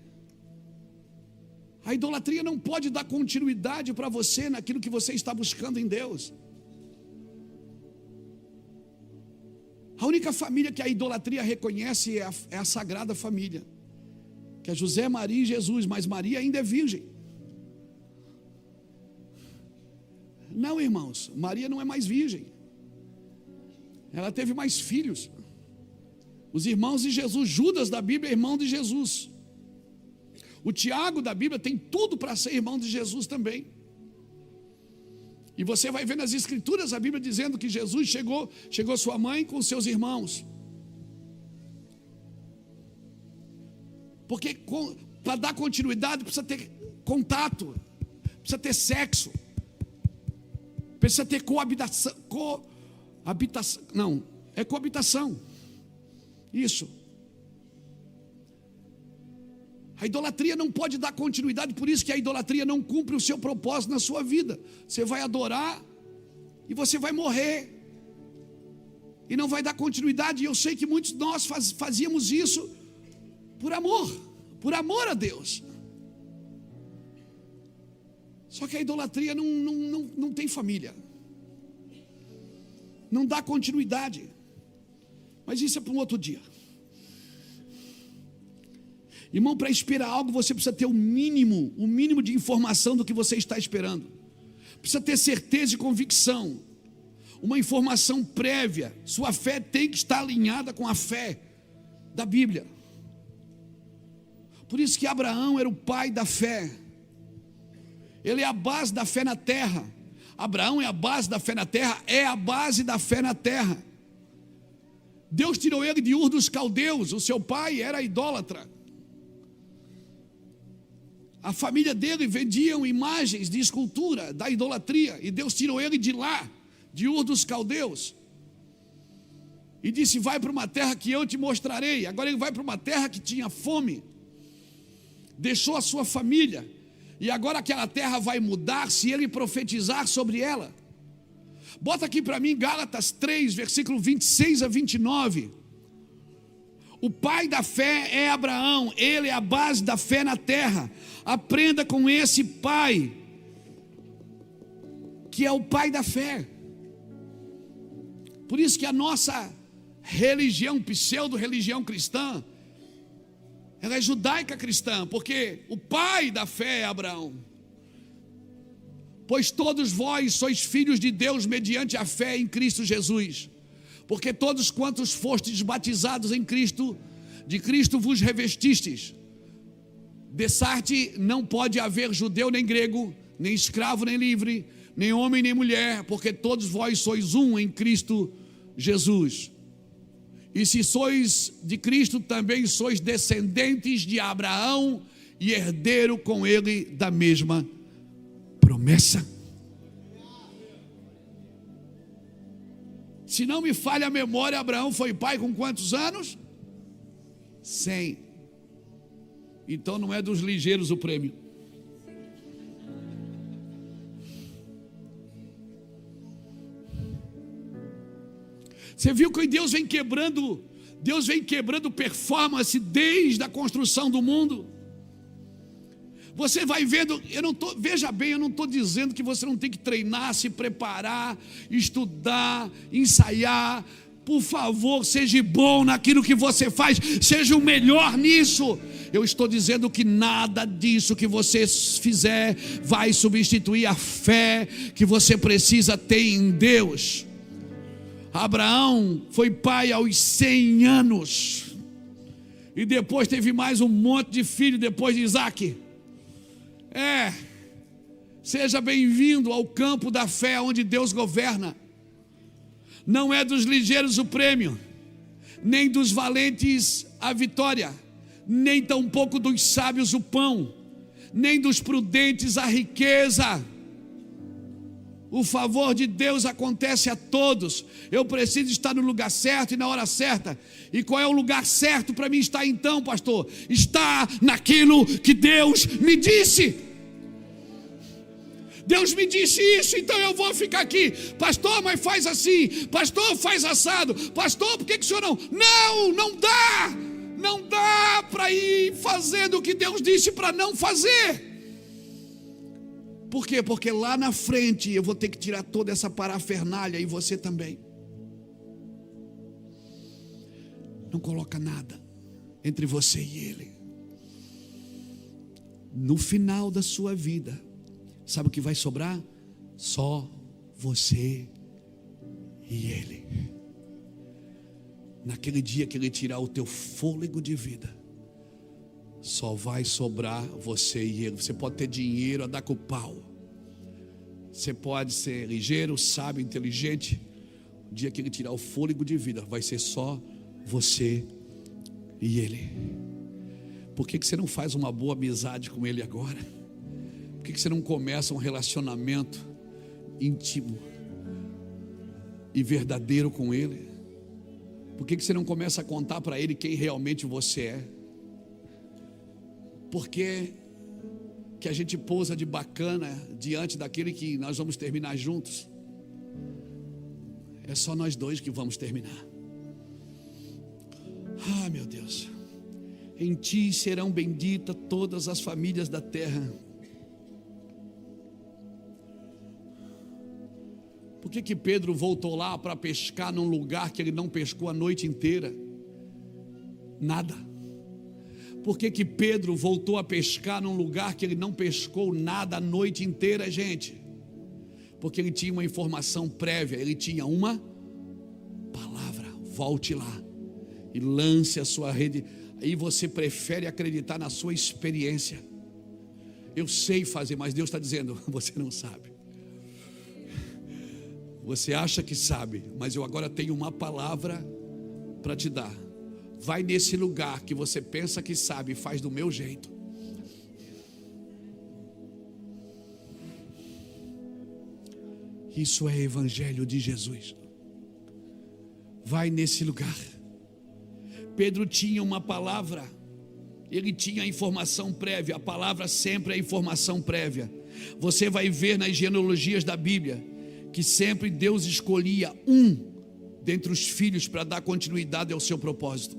A idolatria não pode dar continuidade para você naquilo que você está buscando em Deus. A única família que a idolatria reconhece é a Sagrada Família, que é José, Maria e Jesus, mas Maria ainda é virgem. Não, irmãos, Maria não é mais virgem. Ela teve mais filhos. Os irmãos de Jesus, Judas da Bíblia é irmão de Jesus. O Tiago da Bíblia tem tudo para ser irmão de Jesus também. E você vai ver nas escrituras a Bíblia dizendo que Jesus chegou sua mãe com seus irmãos. Porque para dar continuidade precisa ter contato, precisa ter sexo, precisa ter coabitação. Coabitação. Isso. A idolatria não pode dar continuidade, por isso que a idolatria não cumpre o seu propósito na sua vida. Você vai adorar e você vai morrer e não vai dar continuidade. E eu sei que muitos de nós fazíamos isso por amor a Deus. Só que a idolatria não tem família, não dá continuidade. Mas isso é para um outro dia. Irmão, para esperar algo você precisa ter o mínimo de informação do que você está esperando. Precisa ter certeza e convicção, uma informação prévia. Sua fé tem que estar alinhada com a fé da Bíblia. Por isso que Abraão era o pai da fé. Ele é a base da fé na terra. Abraão é a base da fé na terra, é a base da fé na terra. Deus tirou ele de Ur dos Caldeus. O seu pai era idólatra. A família dele vendiam imagens de escultura da idolatria, e Deus tirou ele de lá, de Ur dos Caldeus, e disse: vai para uma terra que eu te mostrarei. Agora ele vai para uma terra que tinha fome, deixou a sua família, e agora aquela terra vai mudar se ele profetizar sobre ela. Bota aqui para mim Gálatas 3, versículo 26 a 29. O pai da fé é Abraão, ele é a base da fé na terra. Aprenda com esse pai, que é o pai da fé. Por isso que a nossa religião, pseudo-religião cristã, ela é judaica cristã, porque o pai da fé é Abraão. Pois todos vós sois filhos de Deus mediante a fé em Cristo Jesus. Porque todos quantos fostes batizados em Cristo, de Cristo vos revestistes. Dessarte não pode haver judeu nem grego, nem escravo nem livre, nem homem nem mulher, porque todos vós sois um em Cristo Jesus. E se sois de Cristo, também sois descendentes de Abraão e herdeiro com ele da mesma promessa. Se não me falha a memória, Abraão foi pai com quantos anos? 100. Então não é dos ligeiros o prêmio. Você viu que Deus vem quebrando performance desde a construção do mundo. Você vai vendo, veja bem, eu não estou dizendo que você não tem que treinar, se preparar, estudar, ensaiar. Por favor, seja bom naquilo que você faz, seja o melhor nisso. Eu estou dizendo que nada disso que você fizer vai substituir a fé que você precisa ter em Deus. Abraão foi pai aos 100 anos, e depois teve mais um monte de filhos depois de Isaac. Seja bem-vindo ao campo da fé onde Deus governa. Não é dos ligeiros o prêmio, nem dos valentes a vitória, nem tampouco dos sábios o pão, nem dos prudentes a riqueza. O favor de Deus acontece a todos. Eu preciso estar no lugar certo e na hora certa. E qual é o lugar certo para mim estar então, pastor? Está naquilo que Deus me disse. Deus me disse isso, então eu vou ficar aqui. Pastor, mas faz assim. Pastor, faz assado. Pastor, por que o senhor não? Não dá. Não dá para ir fazendo o que Deus disse para não fazer. Por quê? Porque lá na frente eu vou ter que tirar toda essa parafernália, e você também. Não coloca nada entre você e Ele. No final da sua vida, sabe o que vai sobrar? Só você e Ele. Naquele dia que Ele tirar o teu fôlego de vida, só vai sobrar você e Ele. Você pode ter dinheiro a dar com o pau, você pode ser ligeiro, sábio, inteligente. O dia que Ele tirar o fôlego de vida, vai ser só você e Ele. Por que você não faz uma boa amizade com Ele agora? Por que você não começa um relacionamento íntimo e verdadeiro com Ele? Por que você não começa a contar para Ele quem realmente você é? Por que a gente pousa de bacana diante daquele que nós vamos terminar juntos? É só nós dois que vamos terminar. Meu Deus. Em ti serão benditas todas as famílias da terra. Por que Pedro voltou lá para pescar num lugar que ele não pescou a noite inteira? Nada. Por que Pedro voltou a pescar num lugar que ele não pescou nada a noite inteira, gente? Porque ele tinha uma informação prévia, ele tinha uma palavra. Volte lá e lance a sua rede. Aí você prefere acreditar na sua experiência. Eu sei fazer, mas Deus está dizendo, você não sabe. Você acha que sabe, mas eu agora tenho uma palavra para te dar. Vai nesse lugar que você pensa que sabe, faz do meu jeito. Isso é evangelho de Jesus. Vai nesse lugar. Pedro tinha uma palavra, ele tinha a informação prévia. A palavra sempre é informação prévia. Você vai ver nas genealogias da Bíblia que sempre Deus escolhia um dentre os filhos para dar continuidade ao seu propósito.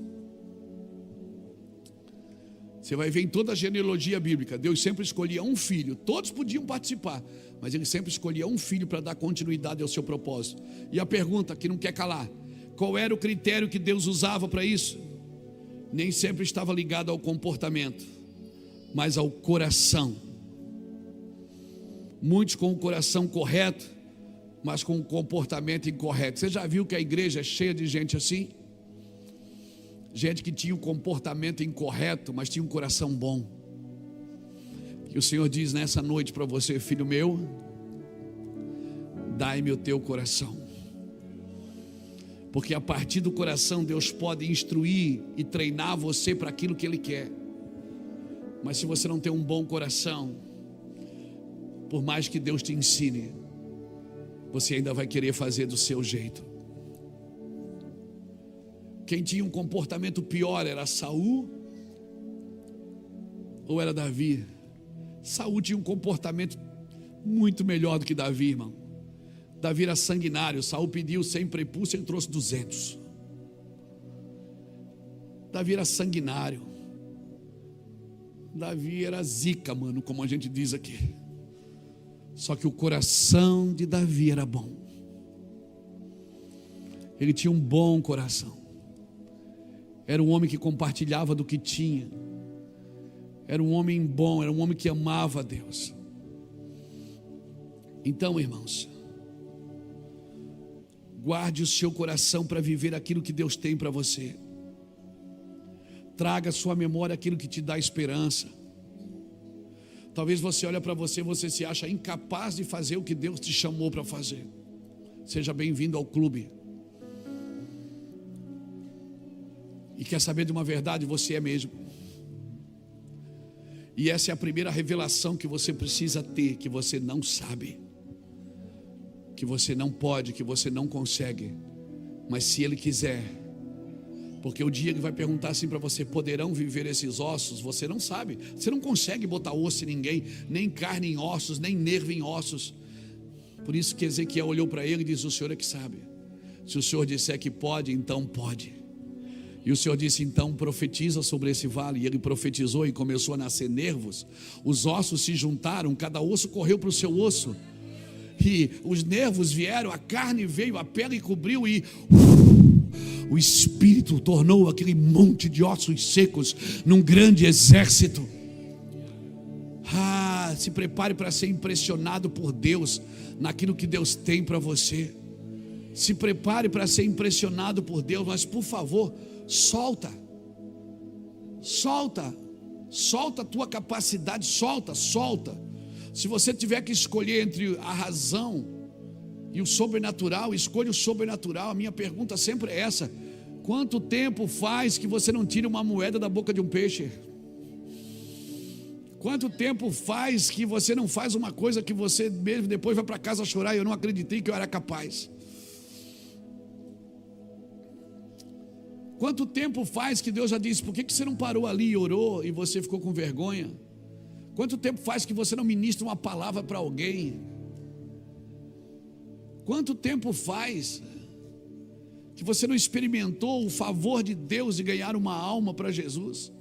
Você vai ver em toda a genealogia bíblica, Deus sempre escolhia um filho. Todos podiam participar, mas Ele sempre escolhia um filho para dar continuidade ao seu propósito. E a pergunta que não quer calar: qual era o critério que Deus usava para isso? Nem sempre estava ligado ao comportamento, mas ao coração. Muitos com o coração correto mas com um comportamento incorreto. Você já viu que a igreja é cheia de gente assim? Gente que tinha um comportamento incorreto, mas tinha um coração bom. E o Senhor diz nessa noite para você: filho meu, dai-me o teu coração. Porque a partir do coração Deus pode instruir e treinar você para aquilo que Ele quer. Mas se você não tem um bom coração, por mais que Deus te ensine, você ainda vai querer fazer do seu jeito. Quem tinha um comportamento pior era Saul ou era Davi? Saul tinha um comportamento muito melhor do que Davi, irmão. Davi era sanguinário. Saul pediu 100 prepúcios, ele trouxe 200. Davi era sanguinário. Davi era zica, mano, como a gente diz aqui. Só que o coração de Davi era bom. Ele tinha um bom coração. Era um homem que compartilhava do que tinha. Era um homem bom, era um homem que amava a Deus. Então, irmãos, guarde o seu coração para viver aquilo que Deus tem para você. Traga à sua memória aquilo que te dá esperança. Talvez você olhe para você, você se acha incapaz de fazer o que Deus te chamou para fazer. Seja bem-vindo ao clube. E quer saber de uma verdade? Você é mesmo. E essa é a primeira revelação que você precisa ter, que você não sabe, que você não pode, que você não consegue. Mas se Ele quiser, porque o dia Ele vai perguntar assim para você: poderão viver esses ossos? Você não sabe, você não consegue botar osso em ninguém, nem carne em ossos, nem nervo em ossos. Por isso que Ezequiel olhou para ele e disse: o Senhor é que sabe. Se o Senhor disser que pode, então pode. E o Senhor disse: então profetiza sobre esse vale. E ele profetizou e começou a nascer nervos. Os ossos se juntaram, cada osso correu para o seu osso. E os nervos vieram, a carne veio, a pele cobriu e o Espírito tornou aquele monte de ossos secos num grande exército. Se prepare para ser impressionado por Deus naquilo que Deus tem para você. Se prepare para ser impressionado por Deus, mas por favor, solta a tua capacidade, solta. Se você tiver que escolher entre a razão e o sobrenatural, escolha o sobrenatural. A minha pergunta sempre é essa: quanto tempo faz que você não tira uma moeda da boca de um peixe? Quanto tempo faz que você não faz uma coisa que você mesmo depois vai para casa chorar: eu não acreditei que eu era capaz? Quanto tempo faz que Deus já disse: por que você não parou ali e orou e você ficou com vergonha? Quanto tempo faz que você não ministra uma palavra para alguém? Quanto tempo faz que você não experimentou o favor de Deus de ganhar uma alma para Jesus?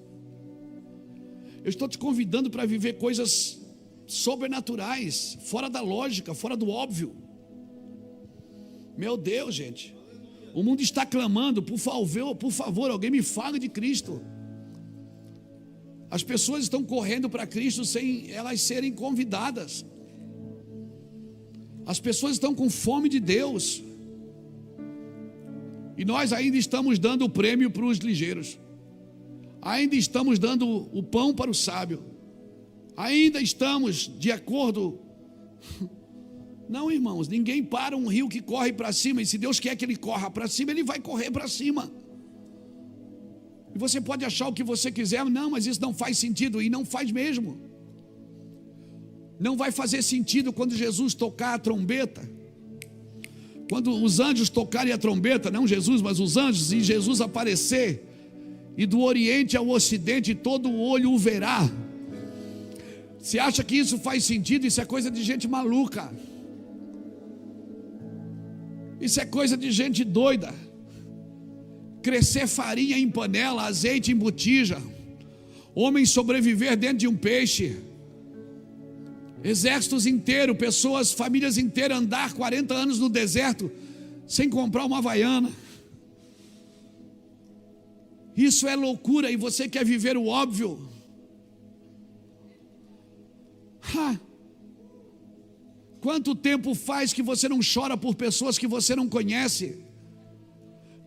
Eu estou te convidando para viver coisas sobrenaturais, fora da lógica, fora do óbvio. Meu Deus, gente, o mundo está clamando: por favor, alguém me fale de Cristo. As pessoas estão correndo para Cristo sem elas serem convidadas. As pessoas estão com fome de Deus. E nós ainda estamos dando o prêmio para os ligeiros. Ainda estamos dando o pão para o sábio. Ainda estamos de acordo. Não, irmãos, ninguém para um rio que corre para cima. E se Deus quer que ele corra para cima, ele vai correr para cima. E você pode achar o que você quiser: não, mas isso não faz sentido. E não faz mesmo. Não vai fazer sentido quando Jesus tocar a trombeta. Quando os anjos tocarem a trombeta, não Jesus, mas os anjos, e Jesus aparecer, e do oriente ao ocidente todo o olho o verá. Você acha que isso faz sentido? Isso é coisa de gente maluca. Isso é coisa de gente doida. Crescer farinha em panela, azeite em botija, homem sobreviver dentro de um peixe, exércitos inteiros, pessoas, famílias inteiras andar 40 anos no deserto sem comprar uma havaiana. Isso é loucura. E você quer viver o óbvio? Quanto tempo faz que você não chora por pessoas que você não conhece?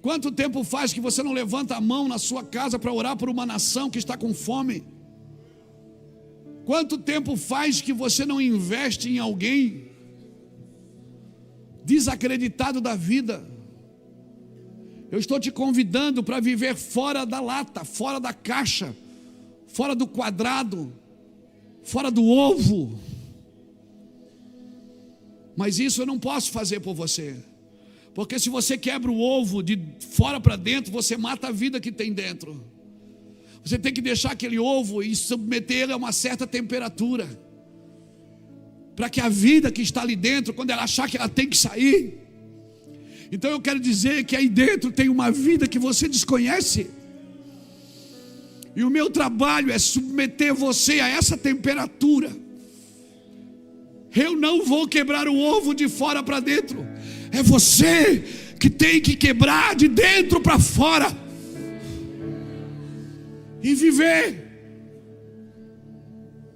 Quanto tempo faz que você não levanta a mão na sua casa para orar por uma nação que está com fome? Quanto tempo faz que você não investe em alguém desacreditado da vida? Eu estou te convidando para viver fora da lata, fora da caixa, fora do quadrado, fora do ovo. Mas isso eu não posso fazer por você, porque se você quebra o ovo de fora para dentro, você mata a vida que tem dentro. Você tem que deixar aquele ovo e submeter ele a uma certa temperatura, para que a vida que está ali dentro, quando ela achar que ela tem que sair. Então eu quero dizer que aí dentro tem uma vida que você desconhece, e o meu trabalho é submeter você a essa temperatura. Eu não vou quebrar o ovo de fora para dentro, é você que tem que quebrar de dentro para fora e viver,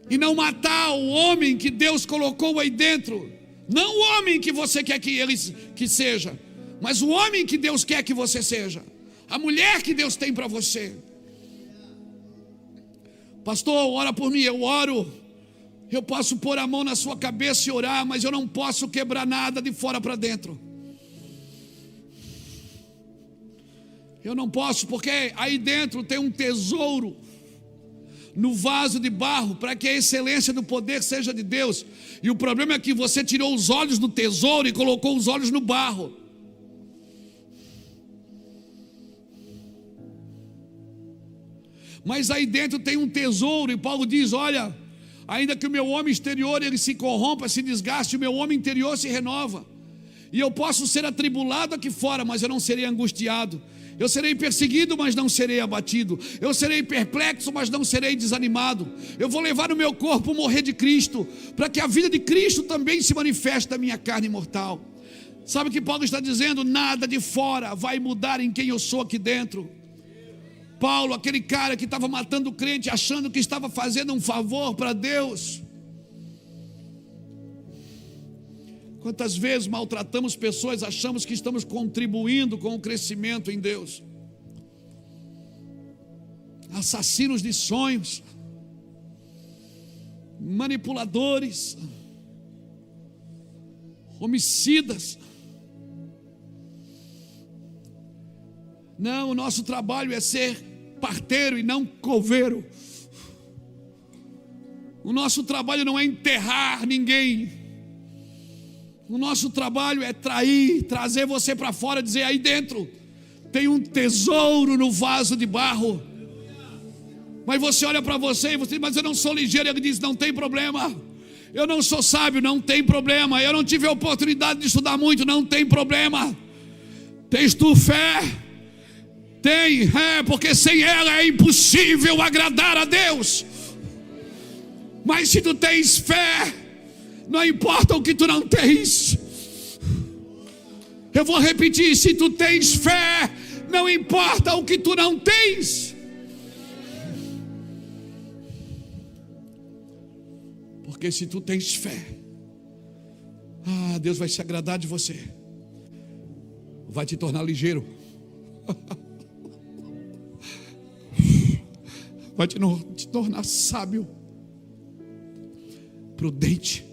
e não matar o homem que Deus colocou aí dentro. Não o homem que você quer que ele que seja, mas o homem que Deus quer que você seja, a mulher que Deus tem para você. Pastor, ora por mim. Eu oro. Eu posso pôr a mão na sua cabeça e orar, mas eu não posso quebrar nada de fora para dentro. Eu não posso, porque aí dentro tem um tesouro no vaso de barro, para que a excelência do poder seja de Deus. E o problema é que você tirou os olhos do tesouro e colocou os olhos no barro. Mas aí dentro tem um tesouro, e Paulo diz: olha, ainda que o meu homem exterior ele se corrompa, se desgaste, o meu homem interior se renova. E eu posso ser atribulado aqui fora, mas eu não serei angustiado. Eu serei perseguido, mas não serei abatido. Eu serei perplexo, mas não serei desanimado. Eu vou levar no meu corpo o morrer de Cristo, para que a vida de Cristo também se manifeste na minha carne mortal. Sabe o que Paulo está dizendo? Nada de fora vai mudar em quem eu sou aqui dentro. Paulo, aquele cara que estava matando o crente, achando que estava fazendo um favor para Deus. Quantas vezes maltratamos pessoas, achamos que estamos contribuindo com o crescimento em Deus. Assassinos de sonhos, manipuladores, homicidas. Não, o nosso trabalho é ser parteiro e não coveiro. O nosso trabalho não é enterrar ninguém. O nosso trabalho é trazer você para fora, dizer: aí dentro tem um tesouro no vaso de barro. Mas você olha para você e você diz: mas eu não sou ligeiro. Ele diz: não tem problema. Eu não sou sábio, não tem problema. Eu não tive a oportunidade de estudar muito, não tem problema. Tens tu fé? Tem, porque sem ela é impossível agradar a Deus. Mas se tu tens fé, não importa o que tu não tens. Eu vou repetir: se tu tens fé, não importa o que tu não tens. Porque se tu tens fé, Deus vai se agradar de você, vai te tornar ligeiro, vai te tornar sábio, prudente,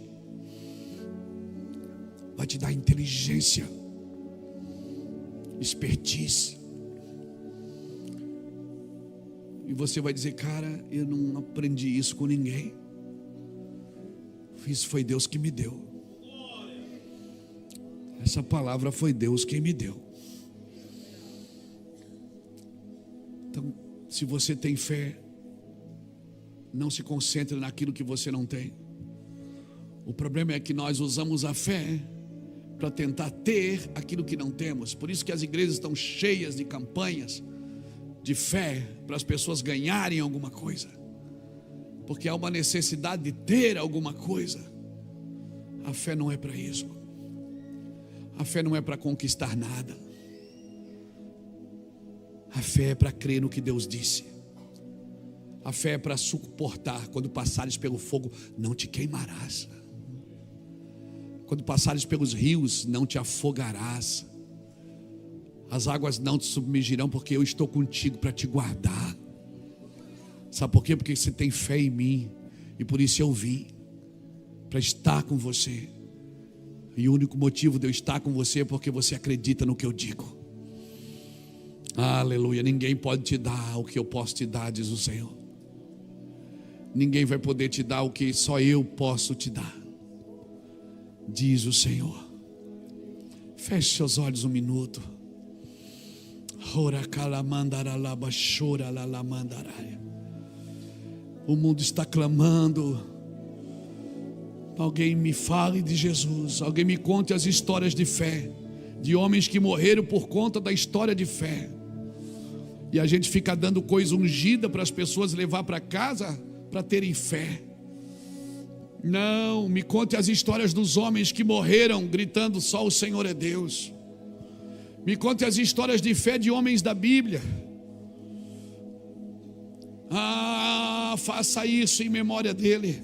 vai te dar inteligência, expertise. E você vai dizer: cara, eu não aprendi isso com ninguém. Isso foi Deus que me deu. Essa palavra foi Deus quem me deu. Então, se você tem fé, não se concentre naquilo que você não tem. O problema é que nós usamos a fé para tentar ter aquilo que não temos. Por isso que as igrejas estão cheias de campanhas de fé, para as pessoas ganharem alguma coisa, porque há uma necessidade de ter alguma coisa. A fé não é para isso. A fé não é para conquistar nada. A fé é para crer no que Deus disse. A fé é para suportar: quando passares pelo fogo, não te queimarás. Quando passares pelos rios, não te afogarás. As águas não te submergirão, porque eu estou contigo para te guardar. Sabe por quê? Porque você tem fé em mim. E por isso eu vim, para estar com você. E o único motivo de eu estar com você é porque você acredita no que eu digo. Aleluia. Ninguém pode te dar o que eu posso te dar, diz o Senhor. Ninguém vai poder te dar o que só eu posso te dar, diz o Senhor. Feche seus olhos um minuto. O mundo está clamando. Alguém me fale de Jesus. Alguém me conte as histórias de fé, de homens que morreram por conta da história de fé. E a gente fica dando coisa ungida para as pessoas levar para casa para terem fé. Não, me conte as histórias dos homens que morreram gritando só o Senhor é Deus. Me conte as histórias de fé de homens da Bíblia. Faça isso em memória dele.